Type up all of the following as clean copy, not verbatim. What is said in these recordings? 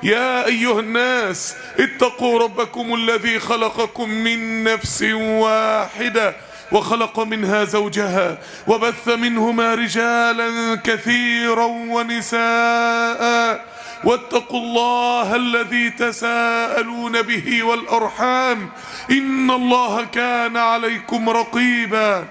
يا أيها الناس اتقوا ربكم الذي خلقكم من نفس واحدة وخلق منها زوجها وبث منهما رجالا كثيرا ونساء واتقوا الله الذي تساءلون به والأرحام إن الله كان عليكم رقيبا.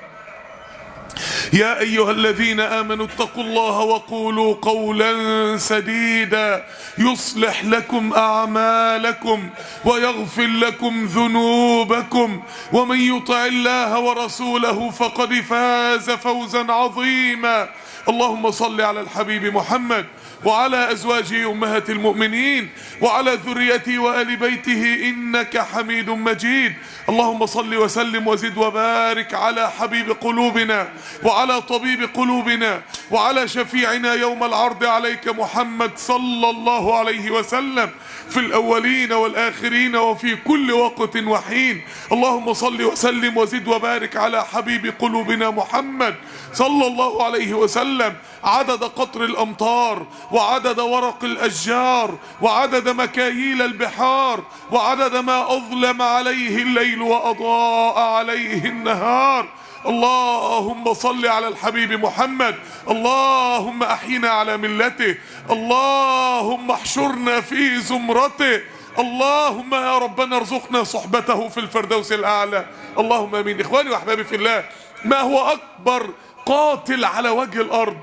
يا أيها الذين آمنوا اتقوا الله وقولوا قولا سديدا يصلح لكم أعمالكم ويغفر لكم ذنوبكم ومن يطع الله ورسوله فقد فاز فوزا عظيما. اللهم صل على الحبيب محمد وعلى أزواجه أمهات المؤمنين وعلى ذريته وآل بيته إنك حميد مجيد. اللهم صل وسلم وزد وبارك على حبيب قلوبنا وعلى طبيب قلوبنا وعلى شفيعنا يوم العرض عليك محمد صلى الله عليه وسلم في الأولين والآخرين وفي كل وقت وحين. اللهم صل وسلم وزد وبارك على حبيب قلوبنا محمد صلى الله عليه وسلم عدد قطر الأمطار وعدد ورق الأشجار وعدد مكاييل البحار وعدد ما أظلم عليه الليل وأضاء عليه النهار. اللهم صل على الحبيب محمد. اللهم أحينا على ملته. اللهم احشرنا في زمرته. اللهم يا ربنا ارزقنا صحبته في الفردوس الأعلى. اللهم امين. إخواني وأحبابي في الله، ما هو أكبر قاتل على وجه الأرض؟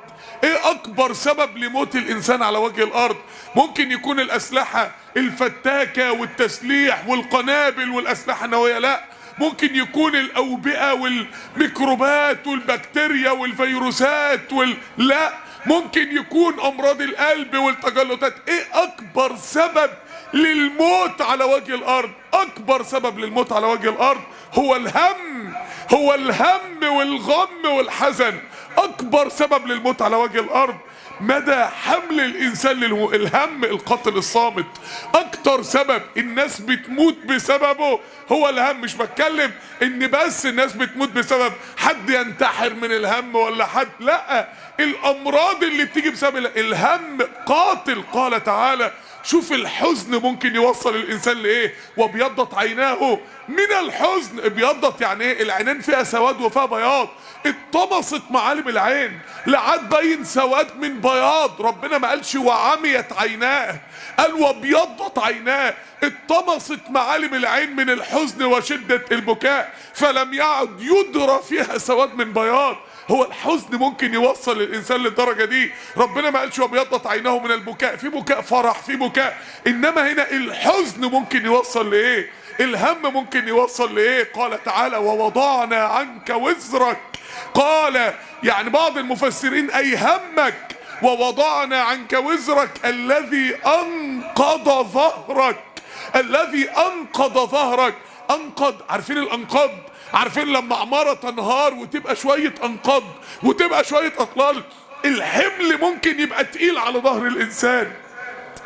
ايه اكبر سبب لموت الانسان على وجه الارض؟ ممكن يكون الاسلحة الفتاكة والتسليح والقنابل والاسلحة النووية، لا، ممكن يكون الاوبئة والميكروبات والبكتيريا والفيروسات لا، ممكن يكون امراض القلب والتجلطات. ايه اكبر سبب للموت على وجه الارض؟ اكبر سبب للموت على وجه الارض هو الهم، هو الهم والغم والحزن. اكبر سبب للموت على وجه الارض مدى حمل الانسان الهم القاتل الصامت. اكتر سبب الناس بتموت بسببه هو الهم. مش بتكلم ان بس الناس بتموت بسبب حد ينتحر من الهم ولا حد، لا، الامراض اللي بتيجي بسبب الهم قاتل. قال تعالى، شوف الحزن ممكن يوصل الانسان لايه. وابيضت عيناه من الحزن. ابيضت يعني ايه؟ العينين فيها سواد وفيها بياض. اتطمست معالم العين لعد باين سواد من بياض. ربنا ما قالش وعميت عيناه، قال وابيضت عيناه. اتطمست معالم العين من الحزن وشدة البكاء فلم يعد يدرى فيها سواد من بياض. هو الحزن ممكن يوصل الانسان للدرجة دي. ربنا ما قالش وابيضت عيناه من البكاء، في بكاء فرح، في بكاء، انما هنا الحزن ممكن يوصل لايه؟ الهم ممكن يوصل لايه؟ قال تعالى ووضعنا عنك وزرك. قال يعني بعض المفسرين اي همك. ووضعنا عنك وزرك الذي انقض ظهرك. الذي انقض ظهرك. انقض، عارفين الانقاض؟ عارفين لما عمارة تنهار وتبقى شوية انقاض وتبقى شوية اطلال؟ الحمل ممكن يبقى تقيل على ظهر الانسان.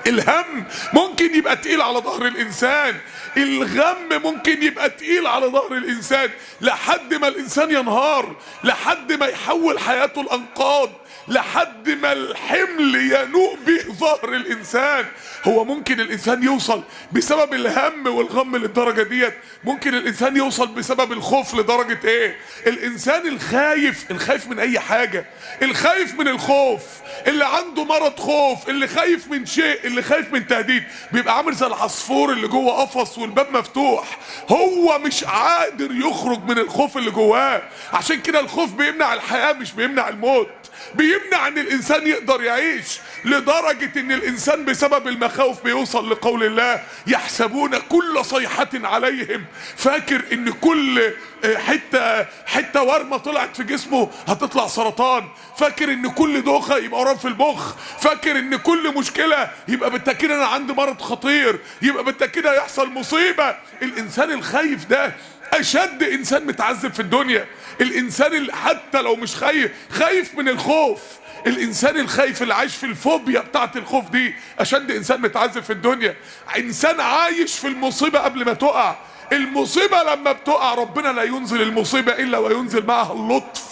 الهم ممكن يبقى تقيل على ظهر الانسان. الغم ممكن يبقى تقيل على ظهر الانسان لحد ما الانسان ينهار، لحد ما يحول حياته الانقاض، لحد ما الحمل ينوء به ظهر الانسان. هو ممكن الانسان يوصل بسبب الهم والغم للدرجة ديت. ممكن الانسان يوصل بسبب الخوف لدرجة ايه؟ الانسان الخايف من اي حاجة، الخايف من الخوف، اللي عنده مرض خوف، اللي خايف من شيء، اللي خايف من تهديد، بيبقى عامل زي العصفور اللي جوه قفص والباب مفتوح. هو مش قادر يخرج من الخوف اللي جواه. عشان كده الخوف بيمنع الحياة مش بيمنع الموت، بيمنع ان الانسان يقدر يعيش. لدرجة ان الانسان بسبب المخاوف بيوصل لقول الله يحسبون كل صيحة عليهم. فاكر ان كل حتة ورمة طلعت في جسمه هتطلع سرطان. فاكر ان كل دوخة يبقى ورم في المخ. فاكر ان كل مشكلة يبقى بالتأكيد انا عندي مرض خطير، يبقى بالتأكيد هيحصل مصيبة. الانسان الخايف ده اشد انسان متعذب في الدنيا. الانسان اللي حتى لو مش خايف من الخوف، الانسان الخايف اللي عايش في الفوبيا بتاعت الخوف دي اشد انسان متعذب في الدنيا. انسان عايش في المصيبة قبل ما تقع. المصيبة لما بتقع ربنا لا ينزل المصيبة الا وينزل معها اللطف.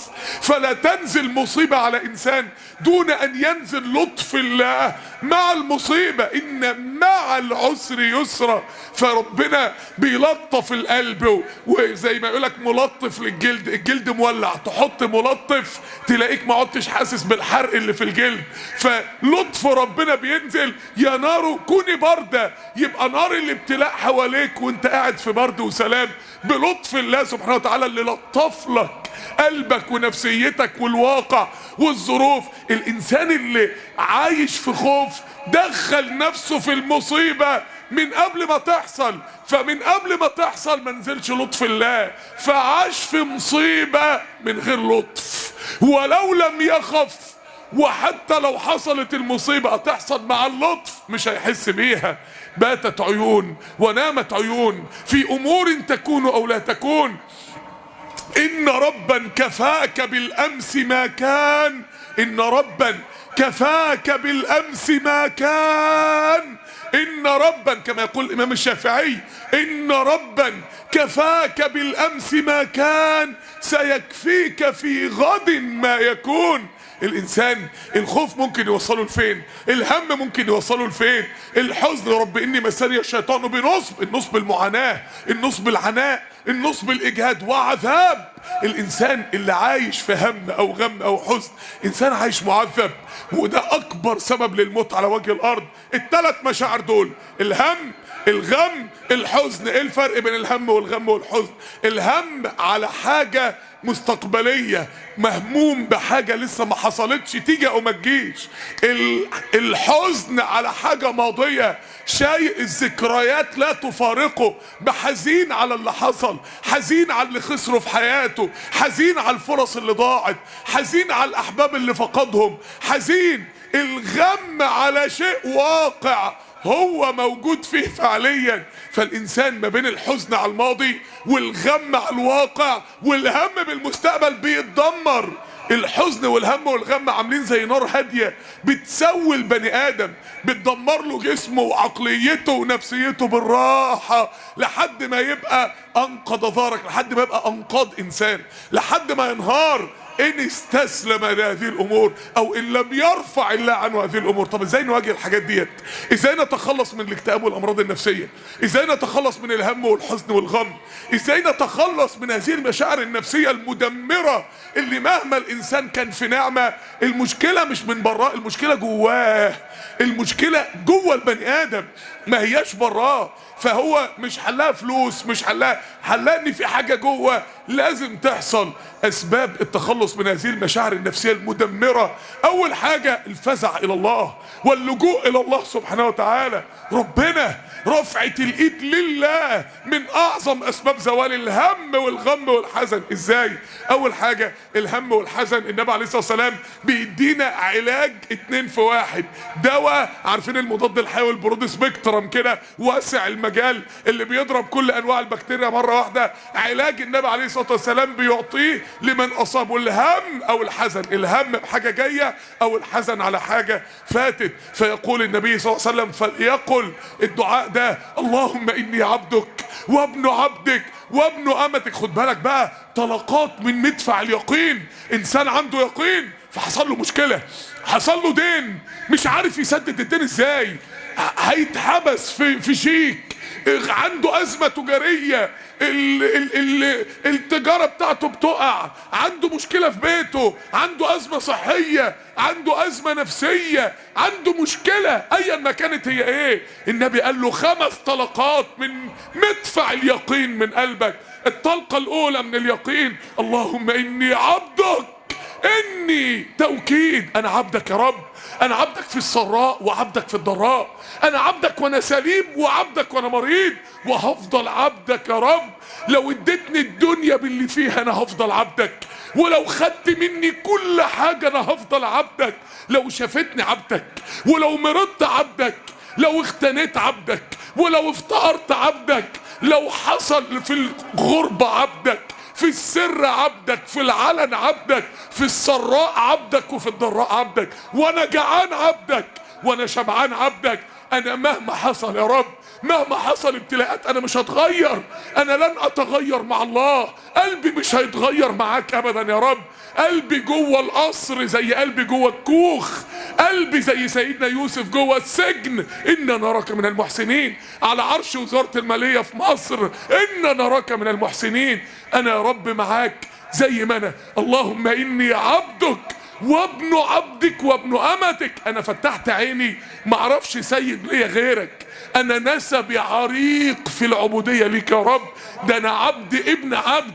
فلا تنزل مصيبة على إنسان دون أن ينزل لطف الله مع المصيبة. إن مع العسر يسرا. فربنا بيلطف القلب، وزي ما يقولك ملطف للجلد، الجلد مولع تحط ملطف تلاقيك ما عدتش حاسس بالحرق اللي في الجلد. فلطف ربنا بينزل، يا نار كوني باردة، يبقى نار الابتلاء حواليك وانت قاعد في برد وسلام بلطف الله سبحانه وتعالى اللي لطف لك قلبك ونفسيتك والواقع والظروف. الانسان اللي عايش في خوف دخل نفسه في المصيبة من قبل ما تحصل، فمن قبل ما تحصل منزلش لطف الله، فعاش في مصيبة من غير لطف. ولو لم يخف، وحتى لو حصلت المصيبة هتحصل مع اللطف مش هيحس بيها. باتت عيون ونامت عيون في امور تكون او لا تكون. ان ربا كفاك بالامس ما كان، ان ربا كفاك بالامس ما كان، ان ربا كما يقول الامام الشافعي، ان ربا كفاك بالامس ما كان سيكفيك في غد ما يكون. الانسان الخوف ممكن يوصله لفين، الهم ممكن يوصله لفين، الحزن رب اني مسني الشيطان بنصب، النصب المعاناة، النصب العناء، النصب الاجهاد وعذاب. الانسان اللي عايش في هم او غم او حزن انسان عايش معذب، وده اكبر سبب للموت على وجه الارض. الثلاث مشاعر دول، الهم، الغم، الحزن. ايه الفرق بين الهم والغم والحزن؟ الهم على حاجة مستقبلية، مهموم بحاجة لسه ما حصلتش تيجي او ما تجيش. الحزن على حاجة ماضية، شيء الذكريات لا تفارقه، بحزين على اللي حصل، حزين على اللي خسره في حياته، حزين على الفرص اللي ضاعت، حزين على الاحباب اللي فقدهم، حزين. الغم على شيء واقع هو موجود فيه فعليا. فالانسان ما بين الحزن على الماضي والغم على الواقع والهم بالمستقبل بيتدمر. الحزن والهم والغم عاملين زي نار هادية بتسوي البني ادم، بتدمر له جسمه وعقليته ونفسيته بالراحة لحد ما يبقى انقض ظهرك، لحد ما يبقى انقاض انسان، لحد ما ينهار ان استسلم لهذه الامور او ان لم يرفع الله عنه هذه الامور. طب ازاي نواجه الحاجات ديت؟ ازاي نتخلص من الاكتئاب والامراض النفسيه؟ ازاي نتخلص من الهم والحزن والغم؟ ازاي نتخلص من هذه المشاعر النفسيه المدمره اللي مهما الانسان كان في نعمه المشكله مش من براه، المشكله جواه، المشكله جوه البني ادم ما هياش براه. فهو مش حلها فلوس، مش حلها ان في حاجه جوه لازم تحصل. اسباب التخلص من هذه المشاعر النفسيه المدمره، اول حاجه الفزع الى الله واللجوء الى الله سبحانه وتعالى. ربنا رفعة الايد لله من اعظم اسباب زوال الهم والغم والحزن. ازاي؟ اول حاجه الهم والحزن، النبي عليه الصلاه والسلام بيدينا علاج 2 في 1. دواء عارفين المضاد الحيوي البرود سبيكترم كده واسع المجال اللي بيضرب كل انواع البكتيريا مره واحده، علاج النبي عليه الصلاه والسلام بيعطيه لمن اصابه الهم او الحزن، الهم بحاجه جايه او الحزن على حاجه فاتت. فيقول النبي صلى الله عليه وسلم فليقل الدعاء ده: اللهم اني عبدك وابن عبدك وابن امتك. خد بالك بقى، طلقات من مدفع اليقين. انسان عنده يقين فحصل له مشكله، حصل له دين مش عارف يسدد الدين ازاي، هيتحبس في شيك، عنده ازمه تجاريه، التجارة بتاعته بتقع، عنده مشكلة في بيته، عنده أزمة صحية، عنده أزمة نفسية، عنده مشكلة أيا ما كانت هي إيه. النبي قال له 5 طلقات من مدفع اليقين من قلبك. الطلقة الأولى من اليقين: اللهم إني عبدك، إني توكيد، أنا عبدك يا رب، أنا عبدك في السراء وعبدك في الضراء، أنا عبدك وأنا سليم وعبدك وأنا مريض، وهفضل عبدك يا رب. لو اديتني الدنيا باللي فيها أنا هفضل عبدك، ولو خدت مني كل حاجة أنا هفضل عبدك، لو شافتني عبدك، ولو مرضت عبدك، لو اختنيت عبدك، ولو افتقرت عبدك، لو حصل في الغربة عبدك، في السر عبدك، في العلن عبدك، في السراء عبدك وفي الضراء عبدك، وانا جعان عبدك، وانا شبعان عبدك. انا مهما حصل يا رب، مهما حصل ابتلاءات انا مش هتغير، انا لن اتغير مع الله، قلبي مش هيتغير معاك ابدا يا رب. قلبي جوه القصر زي قلبي جوه الكوخ، قلبي زي سيدنا يوسف جوه السجن. إنا نراك من المحسنين، على عرش وزارة المالية في مصر، إنا نراك من المحسنين. أنا يا رب معاك زي ما أنا. اللهم إني عبدك وابن عبدك وابن أمتك. أنا فتحت عيني معرفش سيد ليا غيرك، أنا نسبي عريق في العبودية ليك يا رب. ده أنا عبد ابن عبد،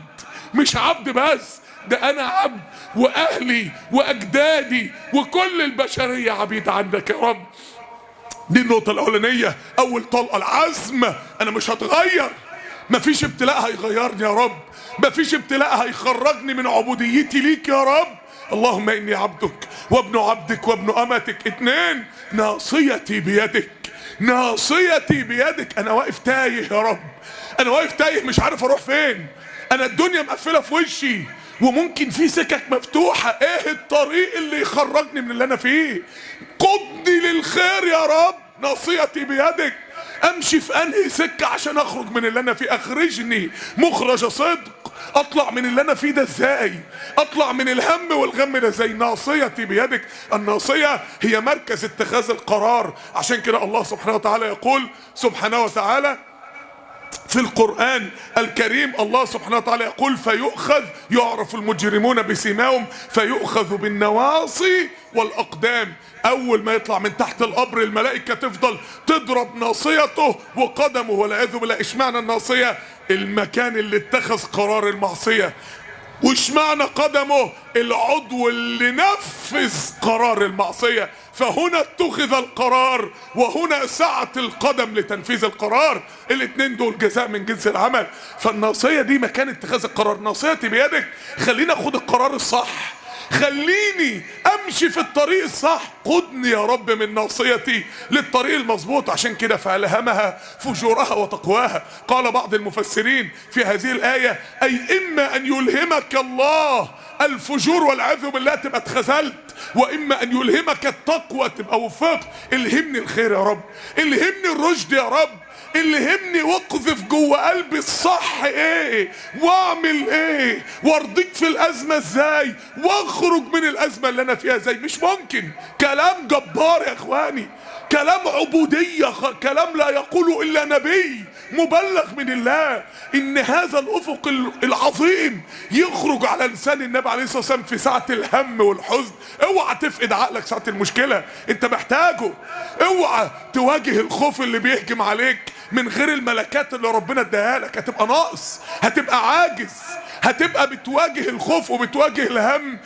مش عبد بس، ده أنا عبد، وأهلي وأجدادي وكل البشرية عبيد عندك يا رب. دي النقطة الأولانية، أول طلقة، العزم. أنا مش هتغير، مفيش ابتلاء هيغيرني يا رب، مفيش ابتلاء هيخرجني من عبوديتي ليك يا رب. اللهم إني عبدك وابن عبدك وابن أمتك. 2، ناصيتي بيدك، ناصيتي بيدك. أنا واقف تايه يا رب، أنا واقف تايه مش عارف أروح فين، أنا الدنيا مقفلة في وشي وممكن في سكك مفتوحة. ايه الطريق اللي يخرجني من اللي انا فيه؟ قدني للخير يا رب، ناصيتي بيدك. امشي في انهي سكة عشان اخرج من اللي انا فيه؟ اخرجني مخرج صدق. اطلع من اللي انا فيه ده ازاي؟ اطلع من الهم والغم ده ازاي؟ ناصيتي بيدك. الناصية هي مركز اتخاذ القرار. عشان كده الله سبحانه وتعالى يقول سبحانه وتعالى في القرآن الكريم، الله سبحانه وتعالى يقول فيؤخذ، يعرف المجرمون بسيماهم، فيؤخذ بالنواصي والأقدام. أول ما يطلع من تحت القبر الملائكة تفضل تضرب ناصيته وقدمه والعياذ بالله. اشمعنى الناصية؟ المكان اللي اتخذ قرار المعصية. واشمعنى قدمه؟ العضو اللي نفذ قرار المعصية. فهنا اتخذ القرار وهنا سعت القدم لتنفيذ القرار. الاتنين دول جزاء من جنس العمل. فالناصية دي مكان اتخاذ القرار. ناصيتي بيدك، خليني اخد القرار الصح، خليني امشي في الطريق الصح. قدني يا رب من ناصيتي للطريق المظبوط. عشان كده فألهمها فجورها وتقواها. قال بعض المفسرين في هذه الآية أي إما أن يلهمك الله الفجور والعياذ بالله تبقى اتخذلت، وإما أن يلهمك التقوى تبقى وفقت. الهمني الخير يا رب، الهمني الرشد يا رب، الهمني واقذف جوه قلبي الصح ايه واعمل ايه وارضيك في الازمه ازاي واخرج من الازمه اللي انا فيها ازاي. مش ممكن. كلام جبار يا اخواني، كلام عبوديه، كلام لا يقوله الا نبي مبلغ من الله. ان هذا الافق العظيم يخرج على لسان النبي عليه الصلاه والسلام في ساعه الهم والحزن. اوعى تفقد عقلك ساعه المشكله، انت محتاجه. اوعى تواجه الخوف اللي بيهجم عليك من غير الملكات اللي ربنا اداها لك. هتبقى ناقص، هتبقى عاجز، هتبقى بتواجه الخوف وبتواجه الهم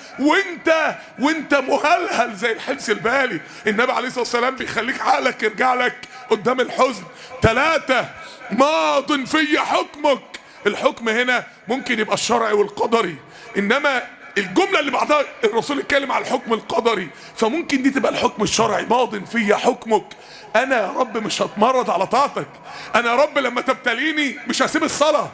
وانت مهلهل زي الحمص البالي. النبي عليه الصلاه والسلام بيخليك عقلك يرجع لك قدام الحزن. 3، ماض في حكمك. الحكم هنا ممكن يبقى الشرعي والقدري، انما الجملة اللي بعدها الرسول اتكلم على الحكم القدري، فممكن دي تبقى الحكم الشرعي. ماض في حكمك. انا يا رب مش هتمرد على طاعتك. انا يا رب لما تبتليني مش هسيب الصلاة.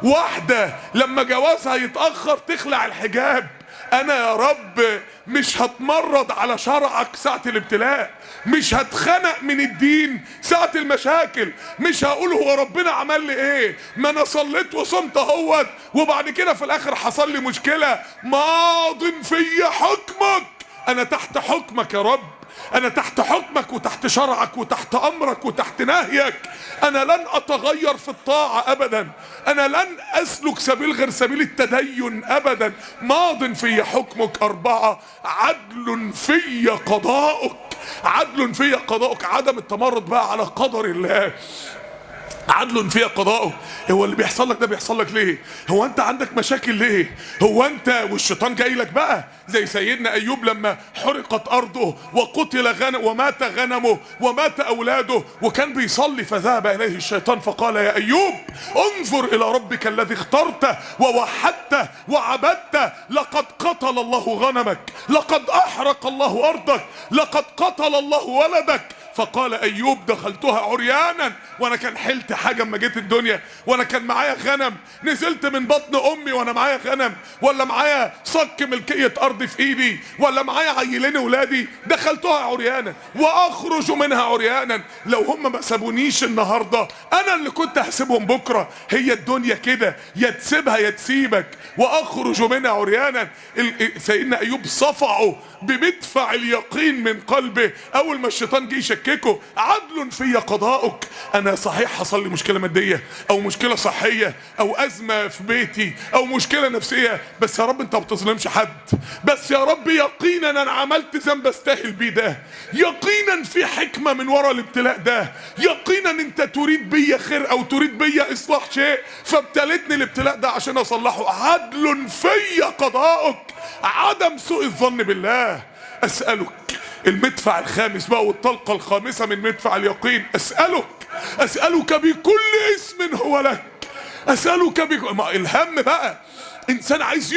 واحدة لما جوازها يتأخر تخلع الحجاب. انا يا رب مش هتمرد على شرعك ساعة الابتلاء، مش هتخنق من الدين ساعة المشاكل، مش هقول هو ربنا عمل لي ايه، ما انا صليت وصمت اهوت وبعد كده في الاخر حصل لي مشكلة. ماض في حكمك. انا تحت حكمك يا رب، انا تحت حكمك وتحت شرعك وتحت امرك وتحت نهيك. انا لن اتغير في الطاعة ابدا، انا لن اسلك سبيل غير سبيل التدين ابدا. ماض في حكمك. 4، عدل في قضاؤك. عدل في قضاؤك، عدم التمرد بقى على قدر الله. عدل في قضاؤه. هو اللي بيحصل لك ده بيحصل لك ليه؟ هو انت عندك مشاكل ليه؟ هو انت والشيطان جاي لك بقى زي سيدنا ايوب لما حرقت ارضه وقتل ومات غنمه ومات اولاده وكان بيصلي، فذهب اليه الشيطان فقال يا ايوب انظر الى ربك الذي اخترته ووحدته وعبدته، لقد قتل الله غنمك، لقد احرق الله ارضك، لقد قتل الله ولدك. فقال ايوب دخلتها عريانا، وانا كان حلت حاجه اما جيت الدنيا، وانا كان معايا غنم، نزلت من بطن امي وانا معايا غنم، ولا معايا صك ملكيه ارض في ايدي، ولا معايا عيلين ولادي، دخلتها عريانا واخرج منها عريانا. لو هم ما سابونيش النهارده انا اللي كنت هسيبهم بكره. هي الدنيا كده، يا تسيبها يا تسيبك. واخرج منها عريانا. سيدنا ايوب صفعه بمدفع اليقين من قلبه. اول ما الشيطان جه يشككه: عدل في قضاؤك. انا صحيح حصل لي مشكله ماديه او مشكله صحيه او ازمه في بيتي او مشكله نفسيه، بس يا رب انت ما بتظلمش حد. بس يا رب يقينا انا عملت ذنب استاهل بيه ده، يقينا في حكمه من ورا الابتلاء ده، يقينا انت تريد بيا خير او تريد بيا اصلاح شيء فابتلتني الابتلاء ده عشان اصلحه. عدل في قضاؤك. عدم سوء الظن بالله. اسالك المدفع الخامس بقى والطلقه الخامسه من مدفع اليقين. اسالك بكل اسم هو لك. اسالك ما الهم بقى، انسان عايز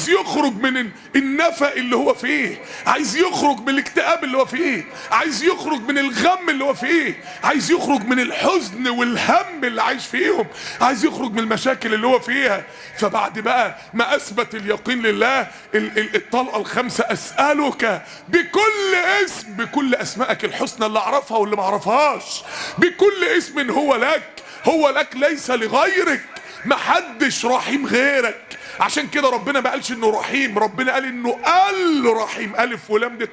يخرج من النفق اللي هو فيه، عايز يخرج من الاكتئاب اللي هو فيه، عايز يخرج من الغم اللي هو فيه، عايز يخرج من الحزن والهم اللي عايش فيهم، عايز يخرج من المشاكل اللي هو فيها. فبعد بقى ما اثبت اليقين لله، الطلقه الخامسه: اسالك بكل اسم، بكل اسمائك الحسنى اللي اعرفها واللي ما اعرفهاش، بكل اسم هو لك ليس لغيرك. محدش رحيم غيرك. عشان كده ربنا ما قالش انه رحيم، ربنا قال انه الرحيم. الف ولام دي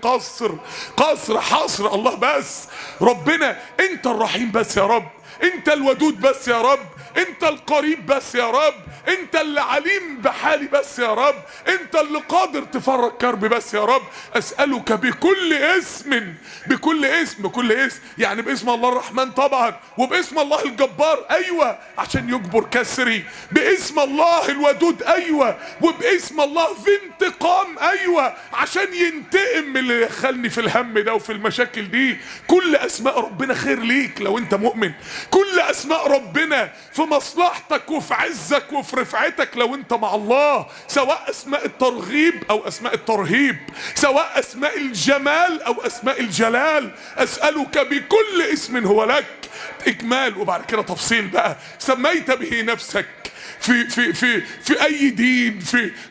قصر حصر الله بس. ربنا انت الرحيم بس يا رب، انت الودود بس يا رب، انت القريب بس يا رب، انت اللي عليم بحالي بس يا رب، انت اللي قادر تفرج كربي بس يا رب. اسألك بكل اسم، بكل اسم يعني باسم الله الرحمن طبعا، وباسم الله الجبار ايوه عشان يجبر كسري، باسم الله الودود ايوه، وباسم الله ذي انتقام ايوه عشان ينتقم من اللي دخلني في الهم ده وفي المشاكل دي. كل اسماء ربنا خير ليك لو انت مؤمن، كل اسماء ربنا في مصلحتك وفي عزك وفي رفعتك لو انت مع الله، سواء اسماء الترغيب او اسماء الترهيب، سواء اسماء الجمال او اسماء الجلال. اسألك بكل اسم هو لك. اجمال وبعد كده تفصيل بقى. سميت به نفسك في اي دين،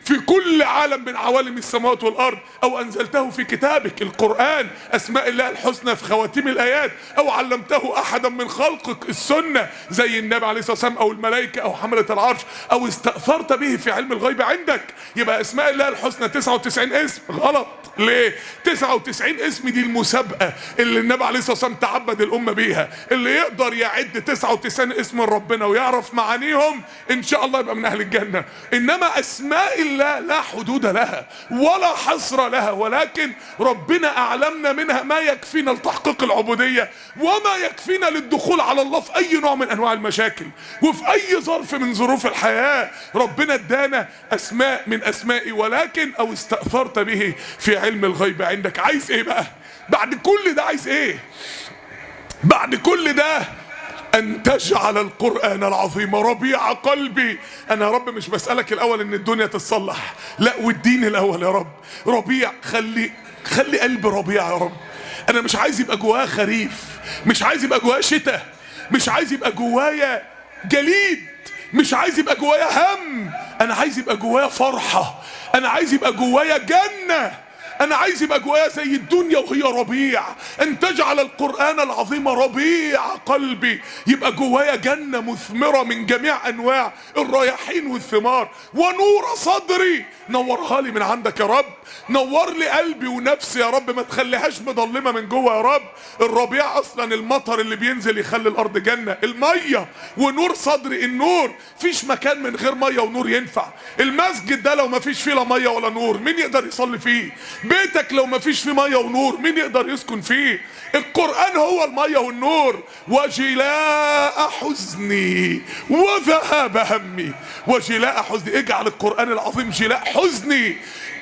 في كل عالم من عوالم السماوات والارض، او انزلته في كتابك القرآن اسماء الله الحسنى في خواتيم الايات، او علمته احدا من خلقك السنة زي النبي عليه الصلاة والسلام او الملائكة او حملة العرش، او استأثرت به في علم الغيب عندك. يبقى اسماء الله الحسنى 99 اسم. غلط. ليه؟ 99 اسم دي المسابقة اللي النبي عليه الصلاة والسلام تعبد الأمة بيها. اللي يقدر يعد 99 اسم من ربنا ويعرف معانيهم إن شاء الله يبقى من أهل الجنة. إنما أسماء الله لا حدود لها ولا حصر لها، ولكن ربنا أعلمنا منها ما يكفينا لتحقيق العبودية وما يكفينا للدخول على الله في أي نوع من أنواع المشاكل وفي أي ظرف من ظروف الحياة. ربنا ادانا أسماء من أسمائي، ولكن أو استأثرت به في علم الغيب عندك. عايز ايه بقى بعد كل ده؟ عايز ايه بعد كل ده؟ ان تجعل القرآن العظيم ربيع قلبي. انا يا رب مش بسألك الاول ان الدنيا تتصلح، لا، والدين الاول يا رب. ربيع، خلي قلبي ربيع يا رب. انا مش عايز يبقى جوايا خريف، مش عايز يبقى جوايا شتاء، مش عايز يبقى جوايا جليد، مش عايز يبقى جوايا هم. انا عايز يبقى جوايا فرحة، انا عايز يبقى جوايا جنة، انا عايز يبقى جوايا زي الدنيا وهي ربيع. ان تجعل القرآن العظيم ربيع قلبي، يبقى جوايا جنة مثمرة من جميع انواع الرياحين والثمار. ونور صدري، نورها لي من عندك يا رب، نور لي قلبي ونفسي يا رب، ما تخليهاش مظلمة من جوه يا رب. الربيع اصلا المطر اللي بينزل يخلي الارض جنة، المية. ونور صدري، النور، فيش مكان من غير مية ونور ينفع. المسجد ده لو ما فيش فيه لا مية ولا نور مين يقدر يصلي فيه؟ بيتك لو ما فيش فيه مية ونور مين يقدر يسكن فيه؟ القرآن هو المية والنور. وجلاء حزني وذهاب همي. وجلاء حزني، اجعل القرآن العظيم جلاء حزني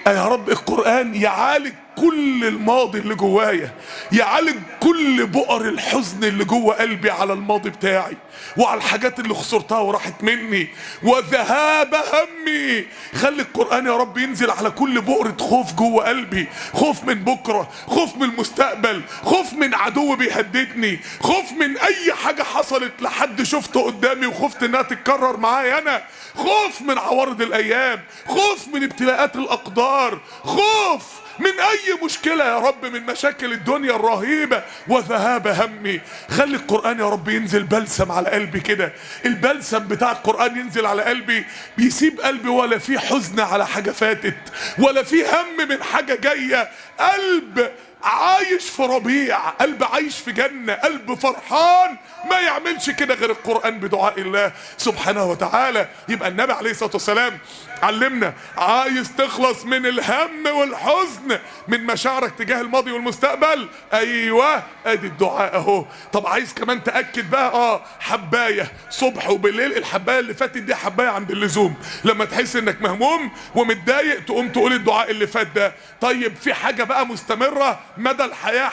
يا رب. القرآن يعالج كل الماضي اللي جوايا، يعالج كل بؤر الحزن اللي جوه قلبي على الماضي بتاعي وعلى الحاجات اللي خسرتها وراحت مني، وذهاب همي. خلي القرآن يا رب ينزل على كل بؤرة خوف جوه قلبي، خوف من بكرة، خوف من المستقبل، خوف من عدو بيهددني، خوف من اي حاجة حصلت لحد شفته قدامي وخفت انها تتكرر معايا انا، خوف من عوارض الايام، خوف من ابتلاءات الاقدار، خوف من اي مشكلة يا رب من مشاكل الدنيا الرهيبة، وذهاب همي. خلي القرآن يا رب ينزل بلسم على قلبي كده، البلسم بتاع القرآن ينزل على قلبي بيسيب قلبي ولا في حزن على حاجة فاتت ولا في هم من حاجة جاية، قلب عايش في ربيع، قلب عايش في جنة، قلب فرحان ما يعملش كده غير القرآن بدعاء الله سبحانه وتعالى. يبقى النبي عليه الصلاة والسلام علمنا، عايز تخلص من الهم والحزن من مشاعرك تجاه الماضي والمستقبل، ايوه ادي الدعاء اهو. طب عايز كمان تأكد بقى، حباية صبح وبالليل، الحباية اللي فاتت دي حباية عند اللزوم، لما تحس انك مهموم ومتضايق تقوم تقول الدعاء اللي فات ده. طيب في حاجة بقى مستمرة مدى الحياة،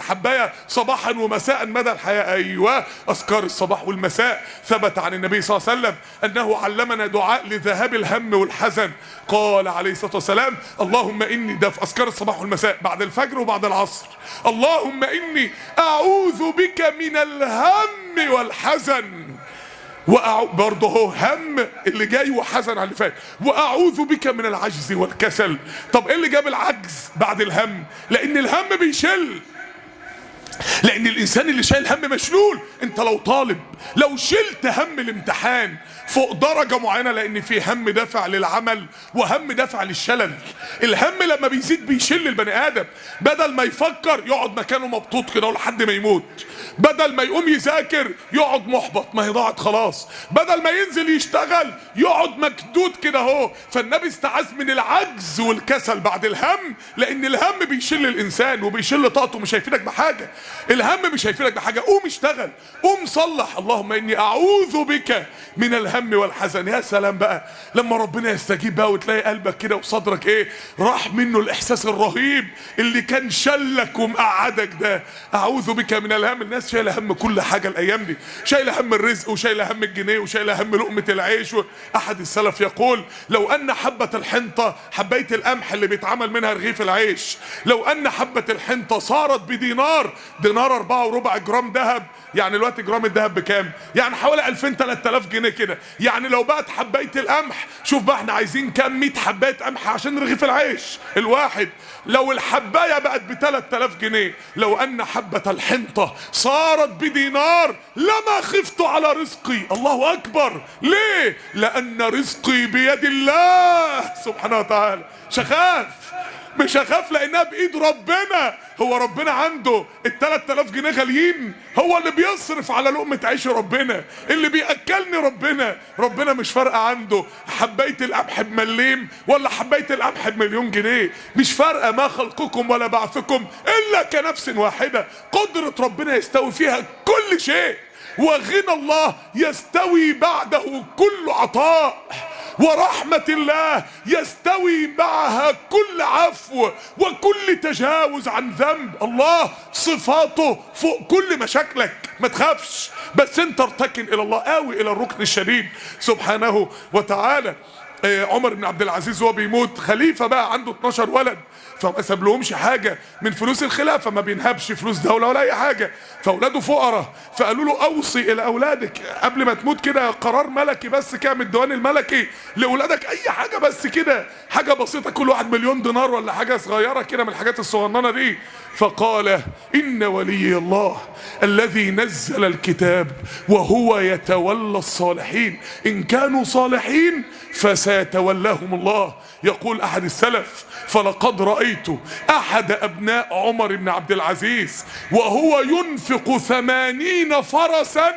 حباية صباحا ومساء مدى الحياة، ايوه اذكار الصباح والمساء. ثبت عن النبي صلى الله عليه وسلم انه علمنا دعاء لذهاب الهم والحزن، قال عليه الصلاة والسلام اللهم اني، ده في اذكار الصباح والمساء بعد الفجر وبعد العصر، اللهم اني اعوذ بك من الهم والحزن، برضه هو هم اللي جاي وحزن على اللي فات، واعوذ بك من العجز والكسل. طب ايه اللي جاب العجز بعد الهم؟ لان الهم بيشل، لان الانسان اللي شايل هم مشلول. انت لو طالب لو شلت هم الامتحان فوق درجة معينة، لان في هم دافع للعمل وهم دافع للشلل. الهم لما بيزيد بيشل البني ادم، بدل ما يفكر يقعد مكانه مبطوط كده لحد ما يموت، بدل ما يقوم يذاكر يقعد محبط ما هي ضاعت خلاص، بدل ما ينزل يشتغل يقعد مكدود كده اهو. فالنبي استعاذ من العجز والكسل بعد الهم، لان الهم بيشل الانسان وبيشل طاقته، مش هيفيدك بحاجة. الهم مش هيفيدك بحاجة، قوم اشتغل، قوم صلح. اللهم اني اعوذ بك من الهم والحزن. يا سلام بقى لما ربنا يستجيب بقى وتلاقي قلبك كده وصدرك ايه راح منه الاحساس الرهيب اللي كان شلك ومقعدك ده. اعوذ بك من الهم. الناس شايله هم كل حاجه الايام دي، شايله هم الرزق وشايله هم الجنيه وشايله هم لقمه العيش. احد السلف يقول لو ان حبه الحنطه، حبايه القمح اللي بيتعمل منها رغيف العيش، لو ان حبه الحنطه صارت بدينار، دينار 4 جرام ذهب، يعني الوقت جرام الذهب بكام؟ يعني حوالي 2000 3000 جنيه كده. يعني لو بقت حبايه القمح، شوف بقى احنا عايزين كام 100 حبايه قمح عشان رغيف العيش الواحد، لو الحبايه بقت ب 3000 جنيه، لو ان حبه الحنطه صارت بدينار لما خفت على رزقي. الله اكبر. ليه؟ لان رزقي بيد الله سبحانه وتعالى. مش هخاف لانها بايد ربنا. هو ربنا عنده ال 3000 جنيه غاليين؟ هو اللي بيصرف على لقمة عيش ربنا، اللي بيأكلني ربنا. ربنا مش فارقة عنده حباية القمح بمليم ولا حباية القمح بمليون جنيه، مش فارقة. ما خلقكم ولا بعثكم إلا كنفس واحدة. قدرة ربنا يستوي فيها كل شيء، وغنى الله يستوي بعده كل عطاء، ورحمة الله يستوي معها كل عفو وكل تجاوز عن ذنب. الله صفاته فوق كل مشاكلك، ما تخافش، بس انت ارتكن الى الله، قوي الى الركن الشديد سبحانه وتعالى. عمر بن عبد العزيز وهو بيموت خليفة بقى عنده 12 ولد، فما سابلهمش حاجة من فلوس الخلافة، ما بينهبش فلوس دولة ولا أي حاجة، فأولاده فقراء، فقالوا له أوصي إلى أولادك قبل ما تموت كده قرار ملكي بس كده من الديوان الملكي لأولادك، أي حاجة بس كده، حاجة بسيطة، كل واحد مليون دينار ولا حاجة صغيرة كده من الحاجات الصغننة دي. فقال إن ولي الله الذي نزل الكتاب وهو يتولى الصالحين، إن كانوا صالحين فسيتولاهم الله. يقول أحد السلف فلقد رأيت أحد أبناء عمر بن عبد العزيز وهو ينفق 80 فرسا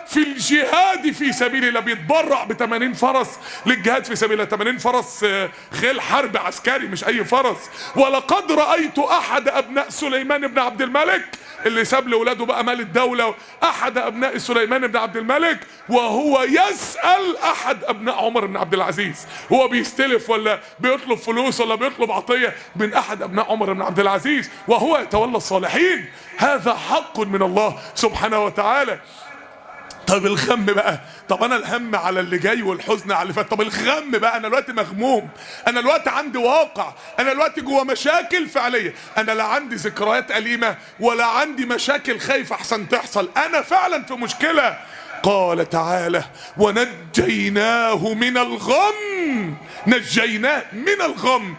في الجهاد في سبيل الله، بيتبرع ب80 فرس للجهاد في سبيل الله. 80 فرس خيل حرب عسكري مش اي فرس. ولقد رأيت احد ابناء سليمان بن عبد الملك اللي ساب لاولاده بقى مال الدوله، احد ابناء سليمان بن عبد الملك، وهو يسال احد ابناء عمر بن عبد العزيز، هو بيستلف ولا بيطلب فلوس ولا بيطلب عطيه من احد ابناء عمر بن عبد العزيز، وهو يتولى الصالحين. هذا حق من الله سبحانه وتعالى. طب الغم بقى، طب انا الهم على اللي جاي والحزن على اللي فات، طب الغم بقى، انا دلوقتي مغموم، انا دلوقتي عندي واقع، انا دلوقتي جوه مشاكل فعليه، انا لا عندي ذكريات أليمة ولا عندي مشاكل خايف احسن تحصل، انا فعلا في مشكلة. قال تعالى: ونجيناه من الغم، نجيناه من الغم.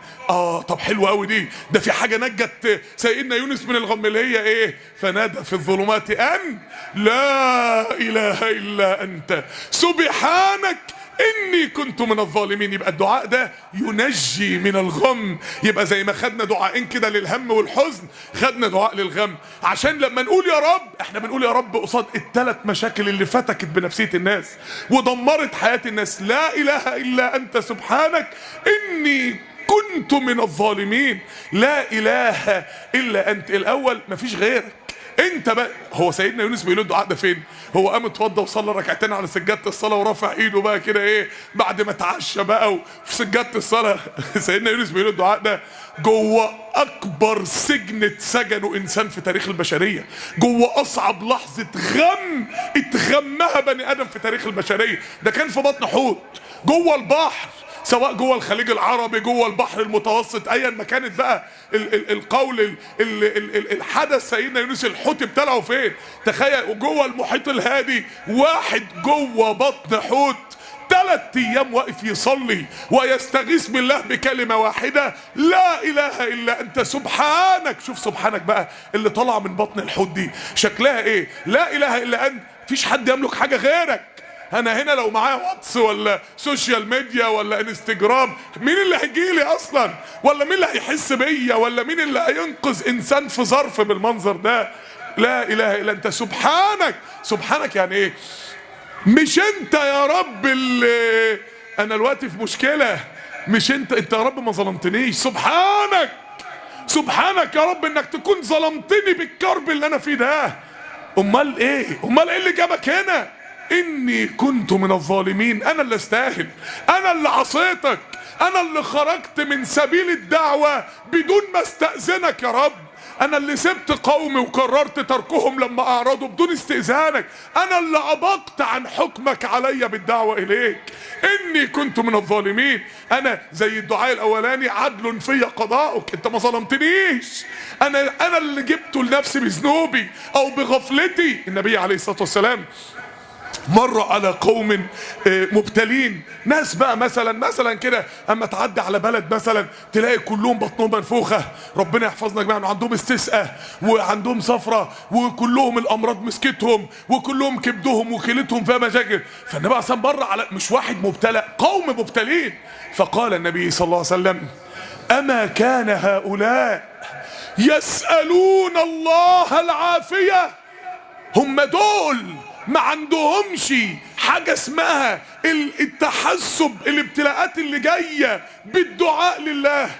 طب حلوة قوي دي، ده في حاجة نجت سيدنا يونس من الغم اللي هي ايه؟ فنادى في الظلمات ان لا اله الا انت سبحانك اني كنت من الظالمين. يبقى الدعاء ده ينجي من الغم. يبقى زي ما خدنا دعائين كده للهم والحزن، خدنا دعاء للغم، عشان لما نقول يا رب احنا بنقول يا رب قصاد الثلاث مشاكل اللي فتكت بنفسية الناس ودمرت حياة الناس. لا اله الا انت سبحانك اني كنت من الظالمين. لا اله الا انت، الاول مفيش غيرك انت بقى. هو سيدنا يونس بيقول الدعاء ده فين؟ هو قام اتوضى وصلى ركعتين على سجاده الصلاه ورفع ايده بقى كده ايه بعد ما اتعشى بقى وفي سجاده الصلاه. سيدنا يونس بيقول الدعاء ده جوه اكبر سجن اتسجنه انسان في تاريخ البشريه، جوه اصعب لحظه غم اتغمها بني ادم في تاريخ البشريه. ده كان في بطن حوت جوه البحر، سواء جوه الخليج العربي، جوه البحر المتوسط، ايا ما كانت بقى القول الحدث. سيدنا يونس الحوت ابتلعه فين؟ تخيل جوه المحيط الهادي، واحد جوه بطن حوت 3 ايام واقف يصلي ويستغيث بالله بكلمه واحده: لا اله الا انت سبحانك. شوف سبحانك بقى اللي طلع من بطن الحوت دي شكلها ايه؟ لا اله الا انت، مفيش حد يملك حاجه غيرك. انا هنا لو معايا واتس ولا سوشيال ميديا ولا انستجرام، مين اللي هيجيلي اصلا؟ ولا مين اللي هيحس بيا؟ ولا مين اللي هينقذ انسان في ظرف بالمنظر ده؟ لا اله الا انت سبحانك. سبحانك يعني ايه؟ مش انت يا رب اللي انا دلوقتي في مشكلة، مش انت يا رب ما ظلمتنيش، سبحانك. سبحانك يا رب انك تكون ظلمتني بالكرب اللي انا فيه ده. امال ايه اللي جابك هنا؟ اني كنت من الظالمين، انا اللي استاهل، انا اللي عصيتك، انا اللي خرجت من سبيل الدعوة بدون ما استأذنك يا رب، انا اللي سبت قومي وقررت تركهم لما اعرضوا بدون استئذانك، انا اللي عبقت عن حكمك علي بالدعوة اليك. اني كنت من الظالمين. انا زي الدعاء الاولاني: عدل في قضاؤك، انت ما ظلمتنيش، انا اللي جبته لنفسي بذنوبي او بغفلتي. النبي عليه الصلاة والسلام مر على قوم مبتلين، ناس بقى مثلا كده اما تعدي على بلد مثلا تلاقي كلهم بطنهم منفوخه، ربنا يحفظنا جميعا، وعندهم استسقاء وعندهم صفرة وكلهم الامراض مسكتهم وكلهم كبدهم وكلتهم فيها مشاكل. فالنبي اصلا مر على مش واحد مبتلى، قوم مبتلين. فقال النبي صلى الله عليه وسلم: اما كان هؤلاء يسألون الله العافية؟ هم دول ما عندهمش حاجة اسمها التحسب الابتلاءات اللي جاية بالدعاء لله.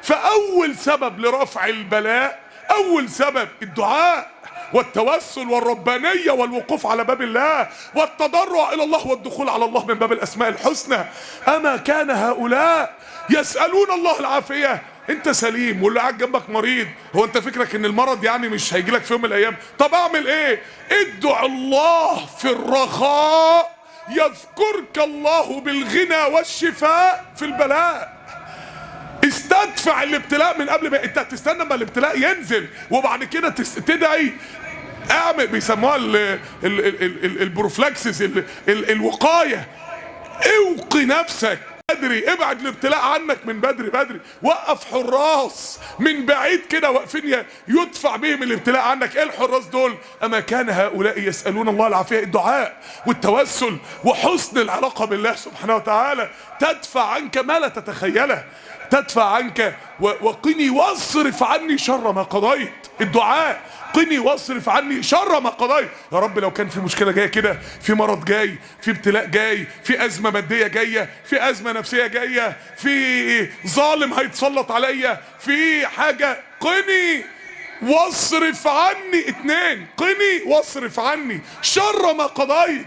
فأول سبب لرفع البلاء، أول سبب الدعاء والتوسل والربانية والوقوف على باب الله والتضرع إلى الله والدخول على الله من باب الأسماء الحسنى. أما كان هؤلاء يسألون الله العافية؟ انت سليم واللي قاعد جنبك مريض، هو انت فكرك ان المرض يعني مش هيجيلك في يوم من الايام؟ طب اعمل ايه؟ ادعو الله في الرخاء يذكرك الله بالغنى والشفاء في البلاء. استدفع الابتلاء من قبل ما انت تستنى ما الابتلاء ينزل وبعد كده تدعي. اعمل بيسموها البروفلاكسس، الوقاية. اوقي نفسك بدري، ابعد الابتلاء عنك من بدري، وقف حراس من بعيد كده واقفين يدفع بهم الابتلاء عنك. ايه الحراس دول؟ اما كان هؤلاء يسألون الله العافية. الدعاء والتوسل وحسن العلاقة بالله سبحانه وتعالى تدفع عنك ما لا تتخيله، تدفع عنك وقني واصرف عني شر ما قضيت. الدعاء قني واصرف عني شر ما قضيت. يا رب لو كان في مشكلة جاية كده، في مرض جاي، في ابتلاء جاي، في أزمة مادية جاية، في أزمة نفسية جاية، في ظالم هيتسلط عليا، في حاجة، قني واصرف عني. 2 قني واصرف عني شر ما قضيت.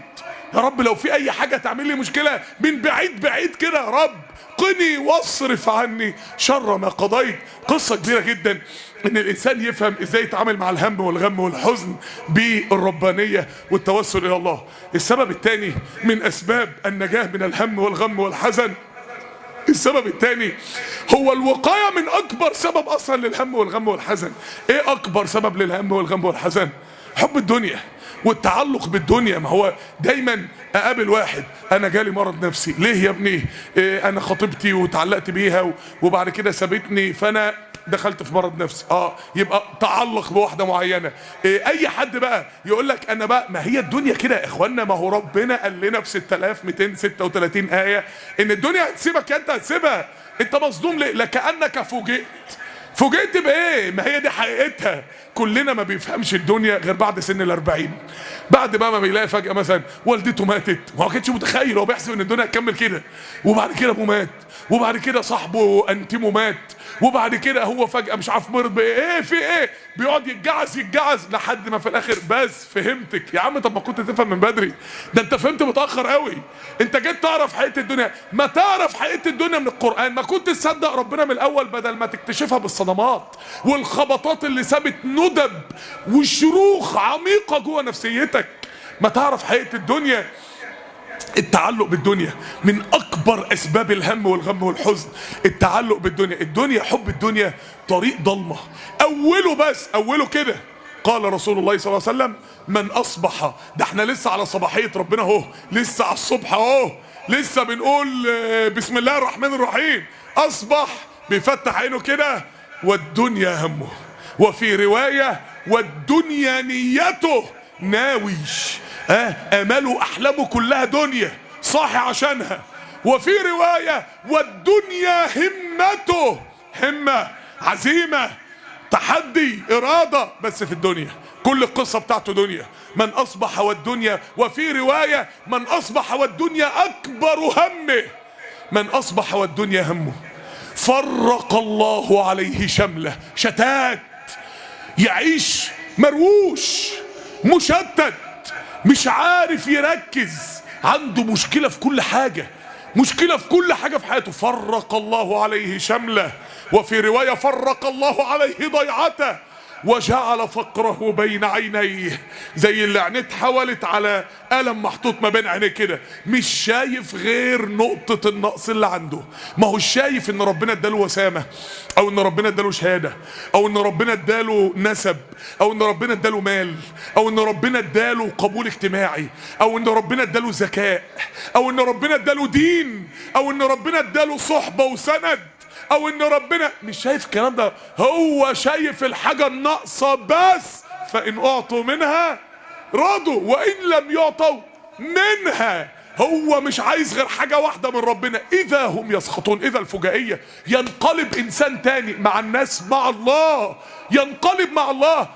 يا رب لو في اي حاجة تعمل لي مشكلة من بعيد بعيد كده يا رب، قني واصرف عني شر ما قضيت. قصة كبيرة جدا ان الانسان يفهم ازاي يتعامل مع الهم والغم والحزن بالربانية والتوسل الى الله. السبب الثاني من اسباب النجاة من الهم والغم والحزن، السبب الثاني هو الوقاية من اكبر سبب اصلا للهم والغم والحزن. ايه اكبر سبب للهم والغم والحزن؟ حب الدنيا والتعلق بالدنيا. ما هو دايما اقابل واحد انا جالي مرض نفسي، ليه يا ابني؟ انا خطيبتي وتعلقت بيها وبعد كده سابتني فانا دخلت في مرض نفسي. يبقى تعلق بواحده معينه. اي حد بقى يقول لك انا بقى، ما هي الدنيا كده يا اخوانا. ما هو ربنا قال لنا في 6236 ايه ان الدنيا هتسيبك، انت هتسيبها. انت مصدوم ليه؟ لكأنك فوجئت بايه؟ ما هي دي حقيقتها. كلنا ما بيفهمش الدنيا غير بعد سن ال40، بعد بقى ما بيلاقي فجأة مثلا والدته ماتت، وما كانش متخيل، هو بيحسب ان الدنيا هتكمل كده، وبعد كده ابوه مات، وبعد كده صاحبه انتيمو مات، وبعد كده هو فجأة مش عارف مرض بايه، في ايه، بيقعد يتجعز لحد ما في الاخر بس فهمتك يا عم. طب ما كنت تفهم من بدري، ده انت فهمت متأخر قوي. انت جيت تعرف حقيقة الدنيا، ما تعرف حقيقة الدنيا من القرآن، ما كنت تصدق ربنا من الاول بدل ما تكتشفها بالصدمات والخبطات اللي سابت ندب وشروخ عميقة جوه نفسيتك. ما تعرف حقيقة الدنيا. التعلق بالدنيا من اكبر اسباب الهم والغم والحزن. التعلق بالدنيا، حب الدنيا طريق ضلمه. اوله كده قال رسول الله صلى الله عليه وسلم: من اصبح، ده احنا لسه على صباحيه ربنا اهو، لسه على الصبح اهو، لسه بنقول بسم الله الرحمن الرحيم. اصبح بيفتح عينه كده والدنيا همه، وفي روايه والدنيا نيته، ناوي اماله احلامه كلها دنيا صاحي عشانها. وفي روايه والدنيا همته، همه، عزيمه، تحدي، اراده، بس في الدنيا. كل القصه بتاعته دنيا. من اصبح والدنيا، وفي روايه من اصبح والدنيا اكبر همه، من اصبح والدنيا همه فرق الله عليه شمله. شتات، يعيش مرووش مشتت، مش عارف يركز، عنده مشكلة في كل حاجة، مشكلة في كل حاجة في حياته. فرق الله عليه شمله، وفي رواية فرق الله عليه ضيعته، وجعل فقره بين عينيه. زي اللي عينيه اتحولت على قلم محطوط ما بين عينيه كده، مش شايف غير نقطة النقص اللي عنده. ما هو شايف ان ربنا اداله وسامة، او ان ربنا اداله شهادة، او ان ربنا اداله نسب، او ان ربنا اداله مال، او ان ربنا اداله قبول اجتماعي، او ان ربنا اداله ذكاء، او ان ربنا اداله دين، او ان ربنا اداله صحبة وسند، او ان ربنا. مش شايف الكلام ده، هو شايف الحاجة الناقصة بس. فان اعطوا منها رضوا وان لم يعطوا منها. هو مش عايز غير حاجة واحدة من ربنا. اذا هم يسخطون، اذا الفجائية، ينقلب انسان تاني مع الناس، مع الله، ينقلب مع الله.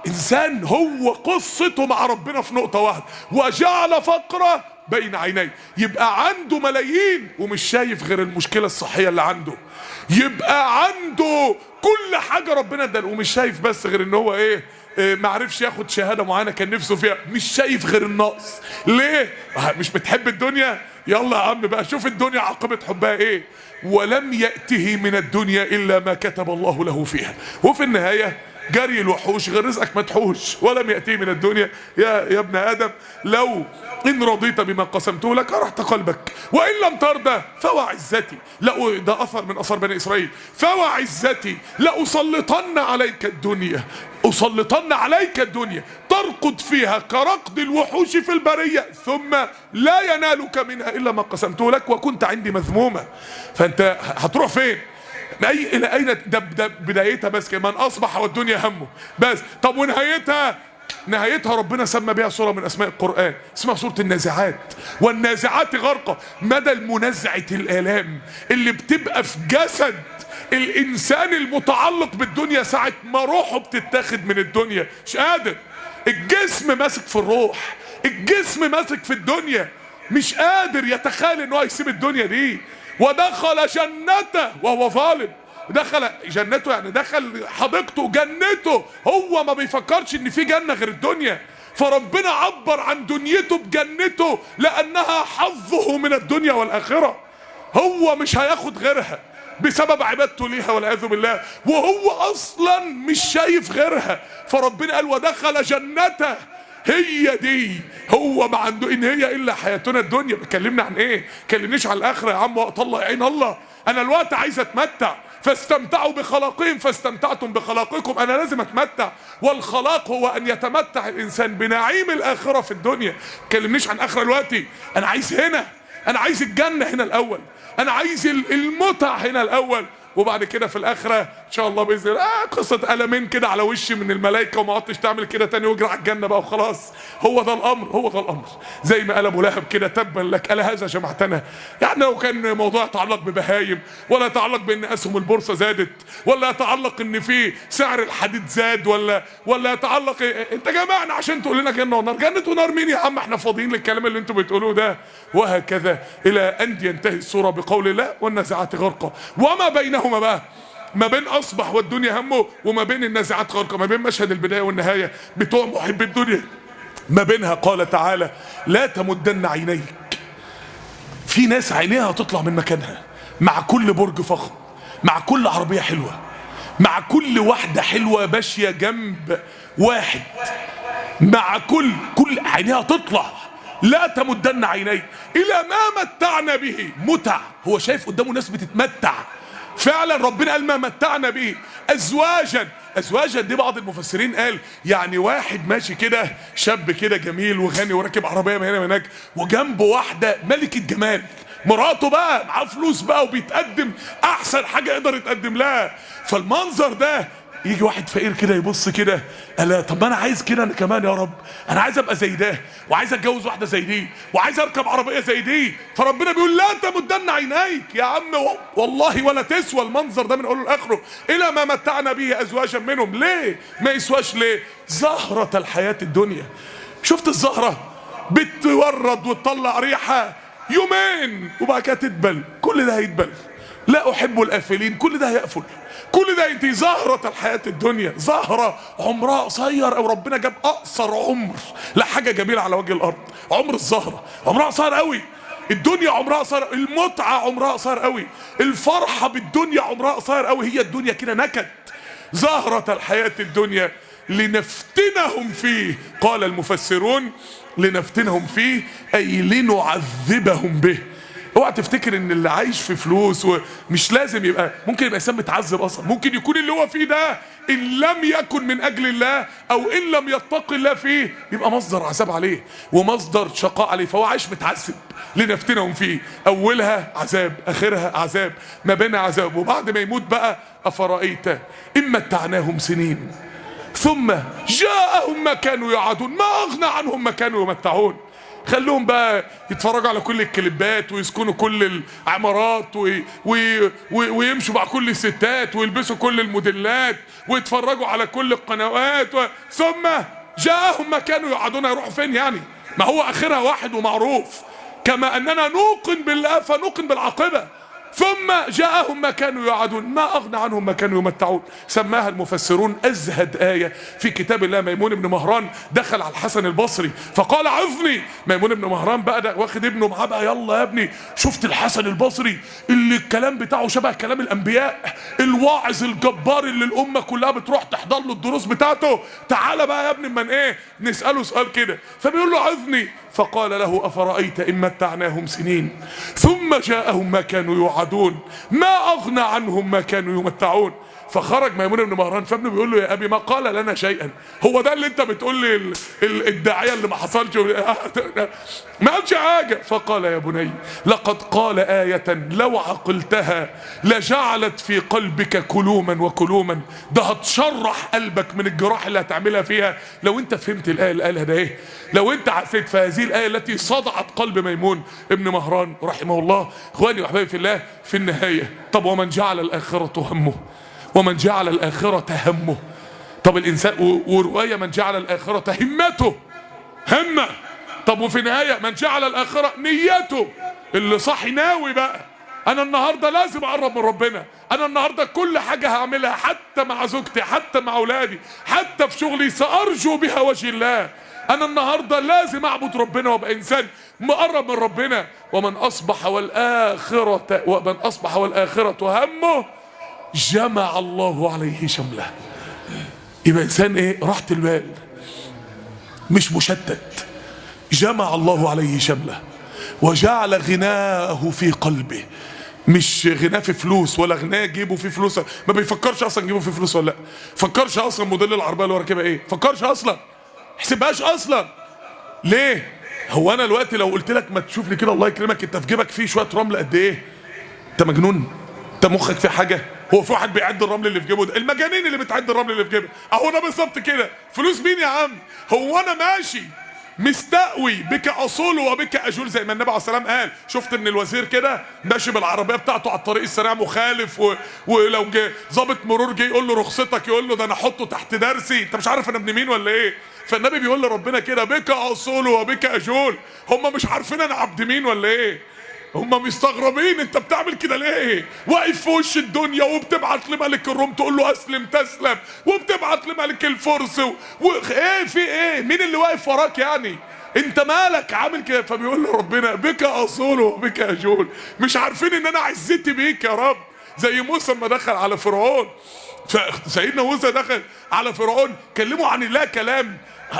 انسان هو قصته مع ربنا في نقطة واحدة، وجعل فقره بين عينيه. يبقى عنده ملايين ومش شايف غير المشكلة الصحية اللي عنده. يبقى عنده كل حاجة ربنا اداله ومش شايف بس غير ان هو معرفش ياخد شهادة معينة كان نفسه فيها، مش شايف غير النقص. ليه؟ مش بتحب الدنيا؟ يلا يا عم بقى شوف الدنيا عاقبة حبها ايه. ولم يأته من الدنيا الا ما كتب الله له فيها. وفي النهاية جري الوحوش غير رزقك مدحوش. ولم يأتيه من الدنيا يا ابن آدم لو إن رضيت بما قسمته لك أرحت قلبك، وإن لم ترضى فوعزتي، لا ده أثر من أثر بني إسرائيل، فوعزتي لأسلطن عليك الدنيا، أسلطن عليك الدنيا ترقد فيها كرقد الوحوش في البرية، ثم لا ينالك منها إلا ما قسمته لك وكنت عندي مذمومة. فأنت هتروح فين؟ إلى أين؟ ده بدايتها بس كده، من أصبح والدنيا همه بس. طب ونهايتها؟ نهايتها ربنا سمى بها سورة من أسماء القرآن اسمها سورة النازعات. والنازعات غرقة. مدى المنازعة الآلام اللي بتبقى في جسد الإنسان المتعلق بالدنيا ساعة ما روحه بتتاخد من الدنيا، مش قادر. الجسم ماسك في الروح، الجسم ماسك في الدنيا، مش قادر يتخيل إنه هيسيب الدنيا دي. ودخل جنته وهو ظالم. دخل جنته يعني دخل حديقته جنته، هو ما بيفكرش ان في جنة غير الدنيا، فربنا عبر عن دنيته بجنته لانها حظه من الدنيا والاخرة، هو مش هياخد غيرها بسبب عبادته ليها والعياذ بالله، وهو اصلا مش شايف غيرها، فربنا قال ودخل جنته. هي دي، هو ما عنده ان هي الا حياتنا الدنيا. بتكلمنا عن ايه؟ كلمنيش على الاخره يا عم، وقت الله يعين الله. انا الوقت عايز اتمتع، فاستمتعوا بخلاقهم فاستمتعتم بخلاقكم. انا لازم اتمتع، والخلاق هو ان يتمتع الانسان بنعيم الاخره في الدنيا. كلمنيش عن اخره دلوقتي، انا عايز هنا، انا عايز الجنه هنا الاول، انا عايز المتع هنا الاول، وبعد كده في الاخره ان شاء الله باذن الله قصه قلمين كده على وشي من الملائكه وما عدتش تعمل كده تاني واجري على الجنه بقى وخلاص. هو ده الامر، هو ده الامر. زي ما قال ابو لهب كده تبا لك الا هذا جمعتنا. يعني لو كان موضوع يتعلق ببهايم، ولا يتعلق بان اسهم البورصه زادت، ولا يتعلق ان في سعر الحديد زاد، ولا يتعلق انت جمعنا عشان تقول لنا جنه ونار. جنه ونار مين يا عم؟ احنا فاضيين للكلام اللي انتوا بتقولوه ده. وهكذا الى ان ينتهي السوره بقول الله والنازعات غرقا. وما بينهما بقى، ما بين اصبح والدنيا همه، وما بين النازعات غرقا، ما بين مشهد البدايه والنهايه بتوع محب الدنيا، ما بينها قال تعالى لا تمدن عينيك. في ناس عينيها هتطلع من مكانها مع كل برج فخم، مع كل عربيه حلوه، مع كل واحده حلوه ماشيه جنب واحد، مع كل عينيها تطلع. لا تمدن عينيك الى ما متعنا به. متع، هو شايف قدامه ناس بتتمتع فعلا. ربنا قال ما متعنا به ازواجا. ازواجا دي بعض المفسرين قال يعني واحد ماشي كده شاب كده جميل وغني وراكب عربيه من هنا من هناك، وجنبه واحده ملكه جمال، مراته بقى معاه فلوس بقى وبيتقدم احسن حاجه يقدر يتقدم لها. فالمنظر ده يجي واحد فقير كده يبص كده، الا طب ما انا عايز كده انا كمان يا رب، انا عايز ابقى زي ده، وعايز اتجوز واحده زي دي، وعايز اركب عربيه زي دي. فربنا بيقول لا تمدن عينيك يا عم، والله ولا تسوى المنظر ده من اوله لاخره الى ما متعنا به ازواجا منهم. ليه ما يسواش؟ ليه؟ زهره الحياه الدنيا. شفت الزهره بتورد وتطلع ريحه يومين وبعد كده تدبل، كل ده هيدبل. لا احب الافلين، كل ده هيقفل، كل ده انت. زهرة الحياة الدنيا زهرة عمرها قصير، او ربنا جاب اقصر عمر لحاجة جميلة على وجه الارض. عمر الزهرة عمرها قصير قوي، الدنيا عمرها قصير، المتعة عمرها قصير قوي، الفرحة بالدنيا عمرها قصير قوي. هي الدنيا كده نكد. زهرة الحياة الدنيا لنفتنهم فيه. قال المفسرون لنفتنهم فيه اي لنعذبهم به. اوعى تفتكر ان اللي عايش في فلوس ومش لازم يبقى، ممكن يبقى انسان متعذب اصلا، ممكن يكون اللي هو فيه ده ان لم يكن من اجل الله او ان لم يتقي الله فيه يبقى مصدر عذاب عليه ومصدر شقاء عليه، فهو عايش متعذب. لنفتنهم فيه، اولها عذاب اخرها عذاب ما بين عذاب. وبعد ما يموت بقى افرايت ان متعناهم سنين ثم جاءهم ما كانوا يعدون ما اغنى عنهم ما كانوا يمتعون. خلوهم بقى يتفرجوا على كل الكليبات ويسكنوا كل العمارات ويمشوا مع كل الستات ويلبسوا كل الموديلات ويتفرجوا على كل القنوات ثم جاءهم ما كانوا يعدون. يروحوا فين يعني؟ ما هو اخرها واحد ومعروف. كما اننا نوقن بالله فنوقن بالعاقبه. ثم جاءهم ما كانوا يعدون ما اغنى عنهم ما كانوا يمتعون. سماها المفسرون ازهد ايه في كتاب الله. ميمون بن مهران دخل على الحسن البصري فقال عظني. ميمون بن مهران بقى ده واخد ابنه معاه بقى، يلا يا ابني شفت الحسن البصري اللي الكلام بتاعه شبه كلام الانبياء، الواعظ الجبار اللي الامه كلها بتروح تحضر له الدروس بتاعته، تعالى بقى يا ابني من ايه نساله سؤال كده. فبيقول له عظني. فقال له افرايت ان متعناهم سنين ثم جاءهم ما كانوا يوعدون ما اغنى عنهم ما كانوا يمتعون. فخرج ميمون بن مهران فابنه بيقول له يا ابي ما قال لنا شيئا. هو ده اللي انت بتقول لي الداعيه اللي ما حصلش ما قالش حاجه. فقال يا بني لقد قال آية لو عقلتها لجعلت في قلبك كلوما وكلوما. ده هتشرح قلبك من الجراح اللي هتعملها فيها لو انت فهمت الآية اللي قالها ده ايه، لو انت عسيت في هذه الآية التي صدعت قلب ميمون ابن مهران رحمه الله. اخواني واحبابي في الله، في النهاية طب ومن جعل الآخرة همه ومن جعل الآخرة همه. طب الإنسان ورواية من جعل الآخرة همته همه. طب وفي النهاية من جعل الآخرة نيته. اللي صاحي ناوي بقى أنا النهاردة لازم أقرب من ربنا، انا النهارده كل حاجه هعملها حتى مع زوجتي، حتى مع اولادي، حتى في شغلي سارجو بها وجه الله. انا النهارده لازم اعبد ربنا وابقى انسان مقرب من ربنا. ومن اصبح والآخرة همه جمع الله عليه شمله. يبقى انسان ايه؟ راحة البال، مش مشتت. جمع الله عليه شمله وجعل غناه في قلبه. مش غناه في فلوس، ولا غناه جيبه في فلوس، ما بيفكرش اصلا جيبه في فلوس ولا لا، فكرش اصلا موديل العربيه اللي هو راكبها ايه، فكرش اصلا، حسبهاش اصلا. ليه؟ هو انا دلوقتي لو قلت لك ما تشوف لي كده الله يكرمك انت في جيبك فيه شويه رمل قد ايه؟ انت مجنون؟ انت مخك في حاجه؟ هو في واحد بيعد الرمل اللي في جيبه ده؟ المجانين اللي بتعد الرمل اللي في جيبه اهو ده بالظبط كده. فلوس مين يا عم؟ هو انا ماشي مستقوي بك اصول وبك اجول زي ما النبي عليه الصلاه والسلام قال. شفت ان الوزير كده ماشي بالعربيه بتاعته على الطريق السريع مخالف ولو جه ظابط مرور جه يقول له رخصتك، يقول له ده انا احطه تحت درسي، انت مش عارف انا ابن مين ولا ايه؟ فالنبي بيقول لربنا كده بك اصول وبك اجول. هم مش عارفين انا عبد مين ولا ايه؟ هم مستغربين انت بتعمل كده ليه؟ واقف في وش الدنيا وبتبعت لملك الروم تقول له اسلم تسلم، وبتبعت لملك الفرس ايه في ايه؟ مين اللي واقف وراك يعني؟ انت مالك عامل كده؟ فبيقول له ربنا بك اصول وبك اجول. مش عارفين ان انا عزتي بيك يا رب. زي موسى لما دخل على فرعون، سيدنا موسى دخل على فرعون كلموا عن الله كلام،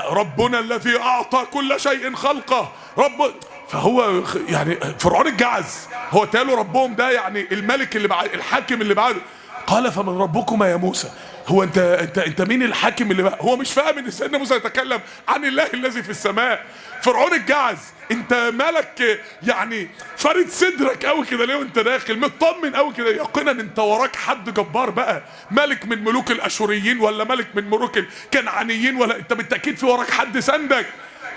ربنا الذي اعطى كل شيء خلقه رب. فهو يعني فرعون اتجعز، هو تقالوا ربهم ده يعني الملك اللي بعد الحاكم اللي بعده. قال فمن ربكما يا موسى؟ هو انت مين الحاكم اللي بقى؟ هو مش فاهم ان سيدنا موسى يتكلم عن الله الذي في السماء. فرعون اتجعز، انت مالك يعني فارد صدرك قوي كده ليه وانت داخل مطمن قوي كده؟ يقينا انت وراك حد جبار بقى، ملك من ملوك الاشوريين ولا ملك من ملوك الكنعانيين، ولا انت بالتاكيد في وراك حد سندك.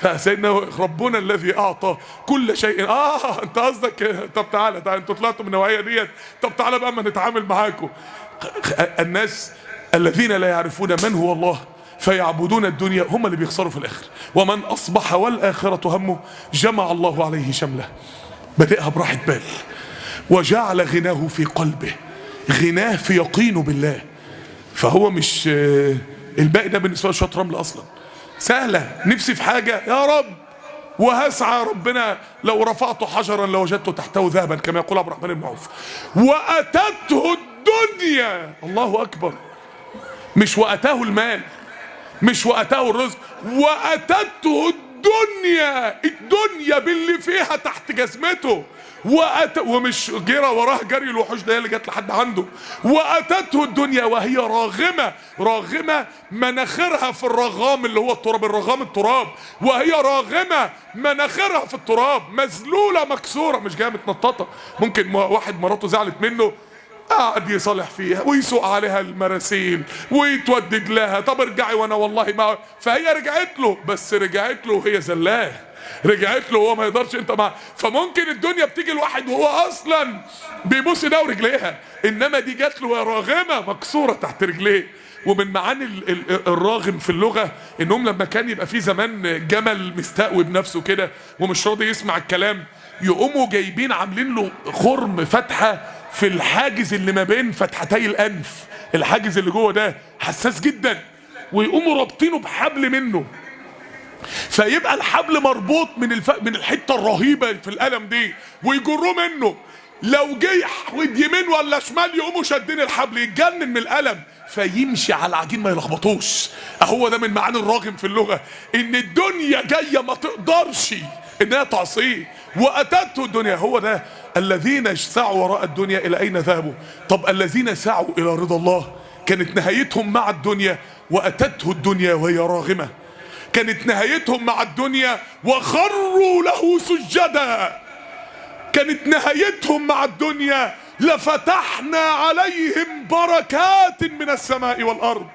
فسيدنا ربنا الذي اعطى كل شيء. انت قصدك طب تعالى انتوا طلعتوا من النوعيه ديت، طب تعالى بقى ما نتعامل معاكم. الناس الذين لا يعرفون من هو الله فيعبدون الدنيا هم اللي بيخسروا في الاخر. ومن اصبح والاخره همه جمع الله عليه شمله. بدأها براحه بال وجعل غناه في قلبه. غناه في يقينه بالله. فهو مش الباقي ده بالنسبه له شويه رمل اصلا. سهله، نفسي في حاجه يا رب وهسعى ربنا لو رفعت حجرا لوجدته تحته ذهبا كما يقول عبد الرحمن بن عوف. واتته الدنيا، الله اكبر، مش واتاه المال، مش واتاه الرزق، واتته الدنيا باللي فيها تحت جزمته. ومش جرى وراه جري الوحوش ده اللي جت لحد عنده. واتته الدنيا وهي راغمه مناخرها في الرغام اللي هو التراب، الرغام التراب، وهي راغمه مناخرها في التراب، مذلوله مكسوره، مش جايه متنططه. ممكن واحد مراته زعلت منه قعد يصالح فيها ويسوق عليها المراسيل ويتودد لها، طب ارجعي وانا والله ما، فهي رجعت له، بس رجعت له وهي زلاه، رجعت له وهو ما يقدرش انت معاه. فممكن الدنيا بتيجي الواحد وهو اصلا بيبص ده ورجليها، انما دي جات له راغمه مكسوره تحت رجليه. ومن معاني الراغم في اللغه انهم لما كان يبقى في زمان جمل مستقوي بنفسه كده ومش راضي يسمع الكلام، يقوموا جايبين عاملين له خرم فتحه في الحاجز اللي ما بين فتحتي الانف، الحاجز اللي جوه ده حساس جدا، ويقوموا رابطينه بحبل منه، فيبقى الحبل مربوط من الحته الرهيبه في الالم دي، ويجروه منه. لو جه يحود يمين ولا شمال يقوموا شادين الحبل يتجنن من الالم، فيمشي على العجين ما يلخبطوش. اهو ده من معاني الراغم في اللغه، ان الدنيا جايه ما تقدرش انها تعصيه. واتته الدنيا، هو ده الذين سعوا وراء الدنيا الى اين ذهبوا. طب الذين سعوا الى رضا الله كانت نهايتهم مع الدنيا واتته الدنيا وهي راغمه. كانت نهايتهم مع الدنيا وخروا له سجدا. كانت نهايتهم مع الدنيا لفتحنا عليهم بركات من السماء والارض.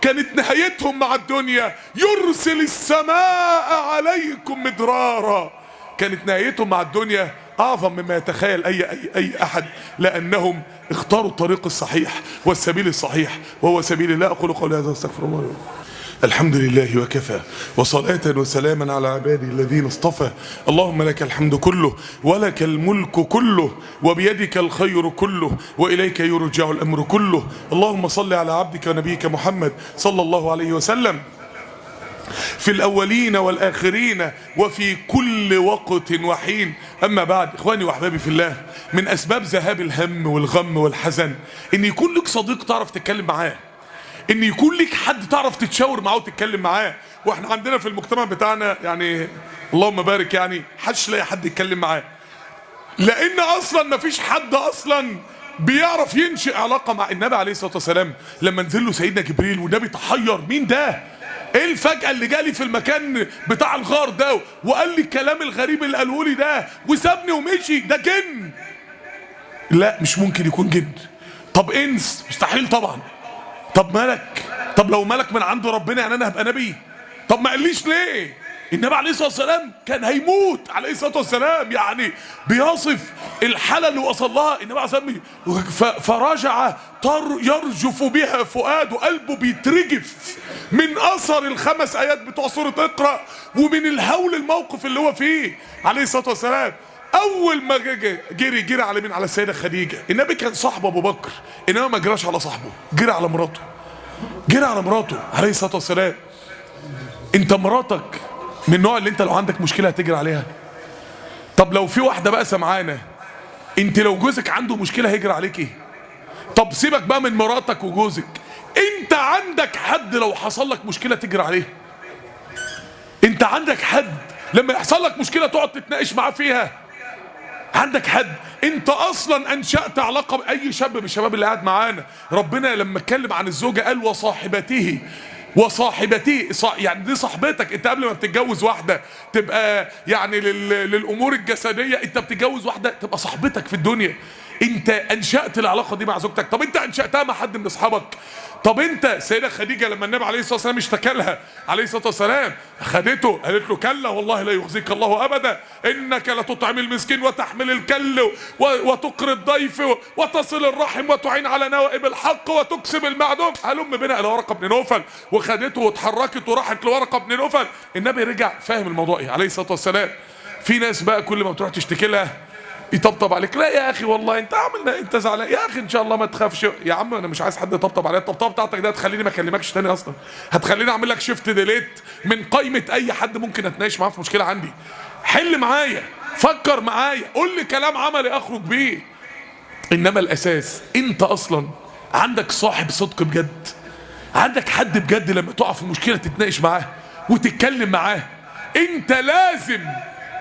كانت نهايتهم مع الدنيا يرسل السماء عليكم مدرارا. كانت نهايتهم مع الدنيا اعظم مما يتخيل اي احد، لانهم اختاروا الطريق الصحيح والسبيل الصحيح وهو سبيل الله. اقول قولي هذا واستغفر الله. الحمد لله وكفى، وصلاة وسلاما على عباده الذين اصطفى. اللهم لك الحمد كله، ولك الملك كله، وبيدك الخير كله، وإليك يرجع الأمر كله. اللهم صل على عبدك ونبيك محمد صلى الله عليه وسلم في الأولين والآخرين وفي كل وقت وحين. أما بعد، إخواني وأحبابي في الله، من أسباب ذهاب الهم والغم والحزن إن يكون لك صديق تعرف تتكلم معاه، إن يكون لك حد تعرف تتشاور معاه وتتكلم معاه. وإحنا عندنا في المجتمع بتاعنا يعني اللهم بارك، يعني حدش لاقي حد يتكلم معاه، لأن أصلا مفيش حد أصلا بيعرف ينشئ علاقة مع النبي عليه الصلاة والسلام. لما نزل له سيدنا جبريل والنبي تحير، مين ده؟ ايه الفجأة اللي جالي في المكان بتاع الغار ده وقال لي الكلام الغريب اللي قاله لي ده وسابني ومشي؟ ده جن؟ لا، مش ممكن يكون جن. طب انس؟ مستحيل طبعا. طب ملك؟ طب لو ملك من عند ربنا يعني انا هبقى نبي؟ طب ما قاليش ليه؟ النبي عليه الصلاه والسلام كان هيموت عليه الصلاه والسلام، يعني بيصف الحاله اللي وصل لها النبي عليه الصلاه والسلام. فرجع يرجف بها فؤاده، قلبه بيترجف من اثر الخمس ايات بتوع سوره اقرا ومن الهول الموقف اللي هو فيه عليه الصلاه والسلام. اول ما جري على مين؟ على السيده خديجه. النبي كان صاحب ابو بكر، انما ما جراش على صاحبه، جري على مراته، جري على مراته عليه الصلاه والسلام. انت مراتك من النوع اللي انت لو عندك مشكله هتجري عليها؟ طب لو في واحده بقى سمعانه، انت لو جوزك عنده مشكله هيجري عليكي؟ طب سيبك بقى من مراتك وجوزك، انت عندك حد لو حصل لك مشكله تجري عليه؟ انت عندك حد لما يحصل لك مشكله تقعد تتناقش معاه فيها؟ عندك حد؟ انت اصلا انشأت علاقه باي شاب من الشباب اللي قاعد معانا. ربنا لما اتكلم عن الزوجه قال وصاحبته يعني دي صاحبتك. انت قبل ما بتتجوز واحده تبقى يعني للامور الجسديه، انت بتتجوز واحده تبقى صاحبتك في الدنيا. انت انشأت العلاقه دي مع زوجتك. طب انت انشأتها مع حد من اصحابك؟ طب انت سيدة خديجه لما النبي عليه الصلاه والسلام اشتكى لها عليه الصلاه والسلام، خدته قالت له كلا والله لا يخزيك الله ابدا، انك لتطعم المسكين وتحمل الكل وتقري الضيف وتصل الرحم وتعين على نوائب الحق وتكسب المعدوم. هلم بنا الى ورقه بن نوفل، وخدته واتحركت وراحت لورقه بن نوفل. النبي رجع فاهم الموضوع ايه عليه الصلاه والسلام. في ناس بقى كل ما بتروح تشتكي لها يطبطب عليك. لا يا اخي والله انت عامل، انت زعلان يا اخي، ان شاء الله ما تخافش يا عم، انا مش عايز حد يطبطب عليا. الطبطبه بتاعتك ده هتخليني ما اكلمكش تاني اصلا، هتخليني اعمل لك شيفت ديليت من قائمه اي حد ممكن اتناقش معاه في مشكله عندي. حل معايا، فكر معايا، قول لي كلام عملي اخرج بيه. انما الاساس انت اصلا عندك صاحب صدق بجد، عندك حد بجد لما تقع في مشكله تتناقش معاه وتتكلم معاه. انت لازم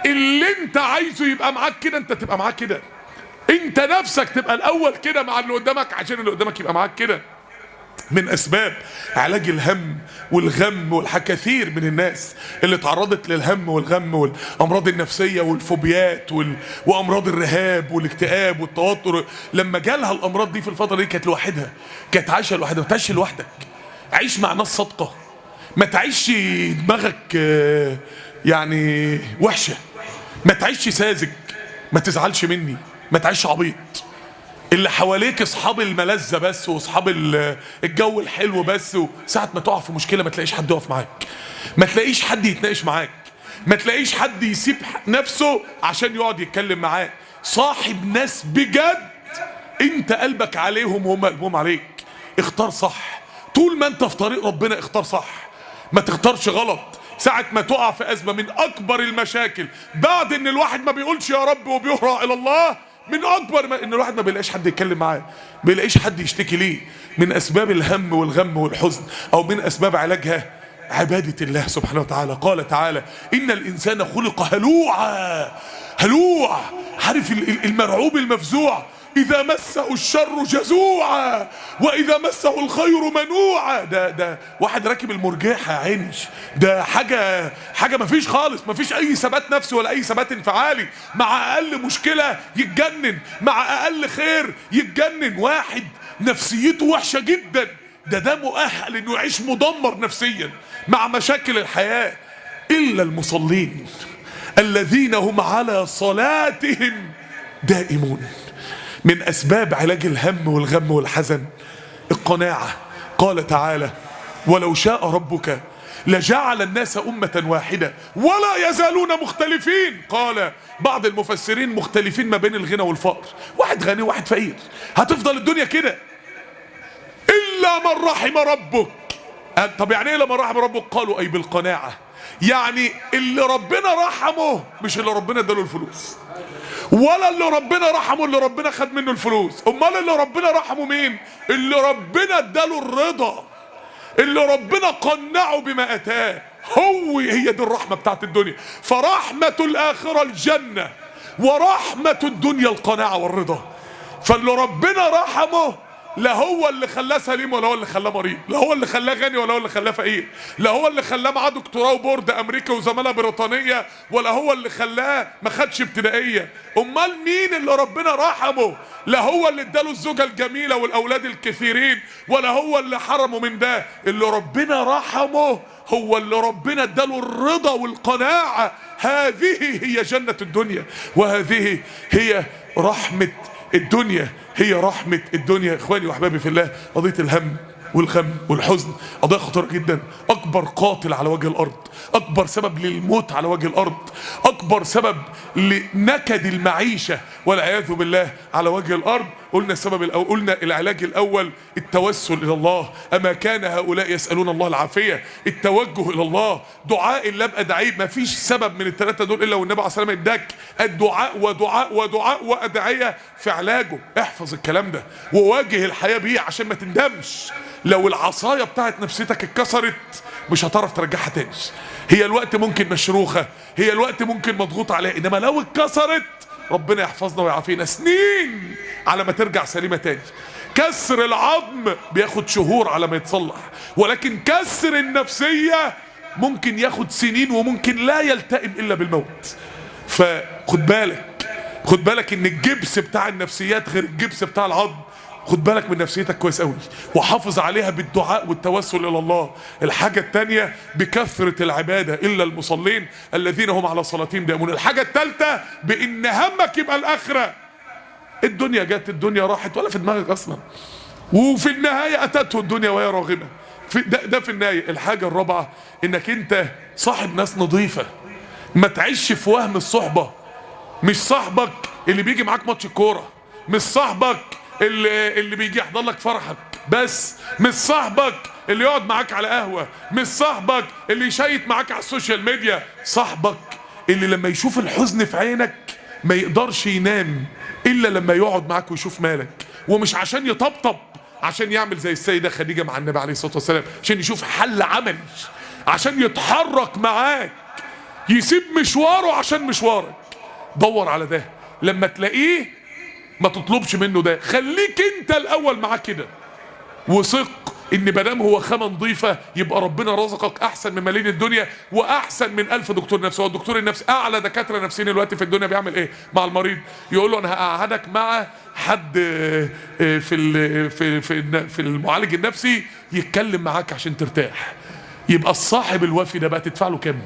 اللي انت عايزه يبقى معاك كده انت تبقى معاك كده، انت نفسك تبقى الاول كده مع اللي قدامك عشان اللي قدامك يبقى معاك كده. من اسباب علاج الهم والغم كثير من الناس اللي تعرضت للهم والغم والامراض النفسيه والفوبيات وامراض الرهاب والاكتئاب والتوتر، لما جالها الامراض دي في الفتره دي كانت لوحدها، كانت عايشه لوحدها. ما تعيش لوحدك، عيش مع ناس صادقه، ما تعيش دماغك يعني وحشه، ما تعيش ساذج، ما تزعلش مني، ما تعيش عبيط. اللي حواليك اصحاب الملذه بس واصحاب الجو الحلو بس، وساعه ما تقع في مشكله ما تلاقيش حد يقف معاك، ما تلاقيش حد يتناقش معاك، ما تلاقيش حد يسيب نفسه عشان يقعد يتكلم معاك. صاحب ناس بجد انت قلبك عليهم وهم قلبهم عليك. اختار صح، طول ما انت في طريق ربنا اختار صح، ما تختارش غلط. ساعة ما تقع في أزمة من أكبر المشاكل بعد إن الواحد ما بيقولش يا رب وبيهرع إلى الله، من أكبر ما إن الواحد ما بيلاقيش حد يتكلم معاه، ما بيلاقيش حد يشتكي ليه. من أسباب الهم والغم والحزن أو من أسباب علاجها عبادة الله سبحانه وتعالى. قال تعالى إن الإنسان خلق هلوعا. هلوع، عارف المرعوب المفزوع، إذا مسه الشر جزوعا وإذا مسه الخير منوعا. ده واحد راكب المرجحة يا عيني، ده حاجة مفيش خالص، مفيش أي ثبات نفسي ولا أي ثبات انفعالي. مع أقل مشكلة يتجنن، مع أقل خير يتجنن. واحد نفسيته وحشة جدا، ده مؤهل إنه يعيش مدمر نفسيا مع مشاكل الحياة. إلا المصلين الذين هم على صلاتهم دائمون. من أسباب علاج الهم والغم والحزن القناعة. قال تعالى ولو شاء ربك لجعل الناس أمة واحدة ولا يزالون مختلفين. قال بعض المفسرين مختلفين ما بين الغنى والفقر، واحد غني وواحد فقير، هتفضل الدنيا كده إلا من رحم ربك. طب يعني ايه لما رحم ربك؟ قالوا أي بالقناعة، يعني اللي ربنا رحمه مش اللي ربنا اداله الفلوس، ولا اللي ربنا رحمه اللي ربنا خد منه الفلوس. امال اللي ربنا رحمه مين؟ اللي ربنا اداله الرضا، اللي ربنا قنعه بما اتاه. هي دي الرحمة بتاعت الدنيا. فرحمة الآخرة الجنة، ورحمة الدنيا القناعة والرضا. فاللي ربنا رحمه لا هو اللي خلاه سليم ولا هو اللي خلاه مريض، لا هو اللي خلاه غني ولا هو اللي خلاه فقير، لا هو اللي خلاه معاه دكتوراه وبورد امريكا وزماله بريطانيه، ولا هو اللي خلاه ما خدش ابتدائيه. امال مين اللي ربنا رحمه؟ لا هو اللي اداله الزوجه الجميله والاولاد الكثيرين، ولا هو اللي حرمه من ده. اللي ربنا رحمه هو اللي ربنا اداله الرضا والقناعه. هذه هي جنه الدنيا، وهذه هي رحمه الدنيا، هي رحمة الدنيا. اخواني واحبابي في الله، قضية الهم والغم والحزن قضية خطيرة جدا، اكبر قاتل على وجه الارض، اكبر سبب للموت على وجه الارض، اكبر سبب لنكد المعيشة والعياذ بالله على وجه الارض. قلنا السبب الاول، قلنا العلاج الاول التوسل الى الله. اما كان هؤلاء يسألون الله العافية، التوجه الى الله، دعاء لا ادعيه. ما فيش سبب من الثلاثة دول الا والنبي عليه الصلاة والسلام اداك الدعاء ودعاء ودعاء وادعية في علاجه. احفظ الكلام ده وواجه الحياة بيه عشان ما تندمش. لو العصاية بتاعت نفسيتك اتكسرت مش هتعرف ترجعها تاني. هي الوقت ممكن مشروخة، هي الوقت ممكن مضغوط عليها، انما لو اتكسرت ربنا يحفظنا ويعافينا سنين على ما ترجع سليمة تاني. كسر العظم بياخد شهور على ما يتصلح، ولكن كسر النفسية ممكن ياخد سنين وممكن لا يلتئم الا بالموت. فخد بالك، خد بالك ان الجبس بتاع النفسيات غير الجبس بتاع العظم. خد بالك من نفسيتك كويس قوي وحافظ عليها بالدعاء والتوسل الى الله. الحاجة التانية بكثرة العبادة، الا المصلين الذين هم على صلاتهم دائمون. الحاجة التالتة بان همك يبقى الاخرة. الدنيا جت، الدنيا راحت، ولا في دماغك اصلا، وفي النهاية اتته الدنيا وهي راغمة. ده في النهاية. الحاجة الرابعة انك انت صاحب ناس نظيفة، ما تعيش في وهم الصحبة. مش صاحبك اللي بيجي معاك ماتش الكورة، مش صاحبك اللي بيجي يحضر لك فرحك بس، مش صاحبك اللي يقعد معاك على قهوة، مش صاحبك اللي يشيت معاك على السوشيال ميديا. صاحبك اللي لما يشوف الحزن في عينك ما يقدرش ينام الا لما يقعد معاك ويشوف مالك، ومش عشان يطبطب، عشان يعمل زي السيدة خديجة مع النبي عليه الصلاة والسلام، عشان يشوف حل عملي، عشان يتحرك معاك، يسيب مشواره عشان مشوارك. دور على ده، لما تلاقيه ما تطلبش منه ده، خليك انت الاول معاه كده، وثق ان مادام هو خامة نظيفة يبقى ربنا رزقك احسن من ملايين الدنيا واحسن من 1000 دكتور نفسي. هو الدكتور النفسي، اعلى دكاترة نفسيين دلوقتي في الدنيا بيعمل ايه مع المريض؟ يقول له انا هقعدك مع حد في المعالج النفسي يتكلم معاك عشان ترتاح. يبقى الصاحب الوفي ده بقى تدفع له كام؟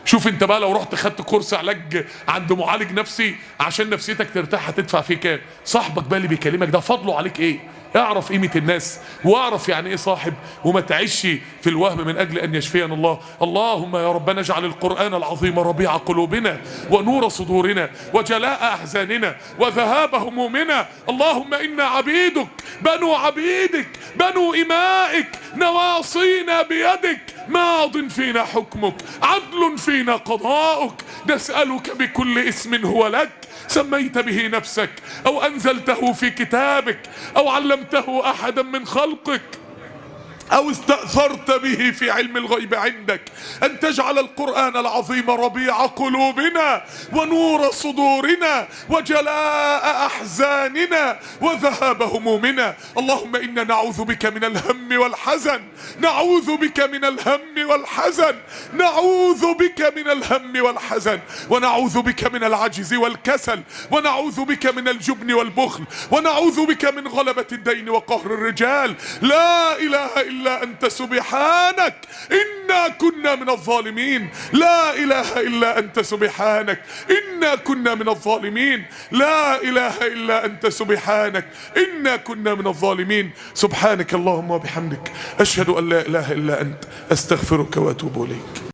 شوف انت بقى لو رحت خدت كورس علاج عند معالج نفسي عشان نفسيتك ترتاح هتدفع فيه كام؟ صاحبك بقى اللي بيكلمك ده فضله عليك ايه؟ اعرف قيمة الناس واعرف يعني ايه صاحب، وما تعيش في الوهم من اجل ان يشفينا الله. اللهم يا ربنا اجعل القرآن العظيم ربيع قلوبنا ونور صدورنا وجلاء احزاننا وذهاب همومنا. اللهم انا عبيدك بنو عبيدك بنو امائك نواصينا بيدك ماض فينا حكمك عدل فينا قضاؤك. نسألك بكل اسم هو لك سميت به نفسك أو أنزلته في كتابك أو علمته أحدا من خلقك أو استأثرت به في علم الغيب عندك أن تجعل القرآن العظيم ربيع قلوبنا ونور صدورنا وجلاء أحزاننا وذهاب همومنا. اللهم إنا نعوذ بك من الهم والحزن، نعوذ بك من الهم والحزن، نعوذ بك من الهم والحزن، ونعوذ بك من العجز والكسل، ونعوذ بك من الجبن والبخل، ونعوذ بك من غلبة الدين وقهر الرجال. لا إله إلا إلا أنت سبحانك إنا كنا من الظالمين. لا إله إلا أنت سبحانك إنا كنا من الظالمين. لا إله إلا أنت سبحانك إنا كنا من الظالمين. سبحانك اللهم وبحمدك أشهد أن لا إله إلا أنت أستغفرك وأتوب إليك.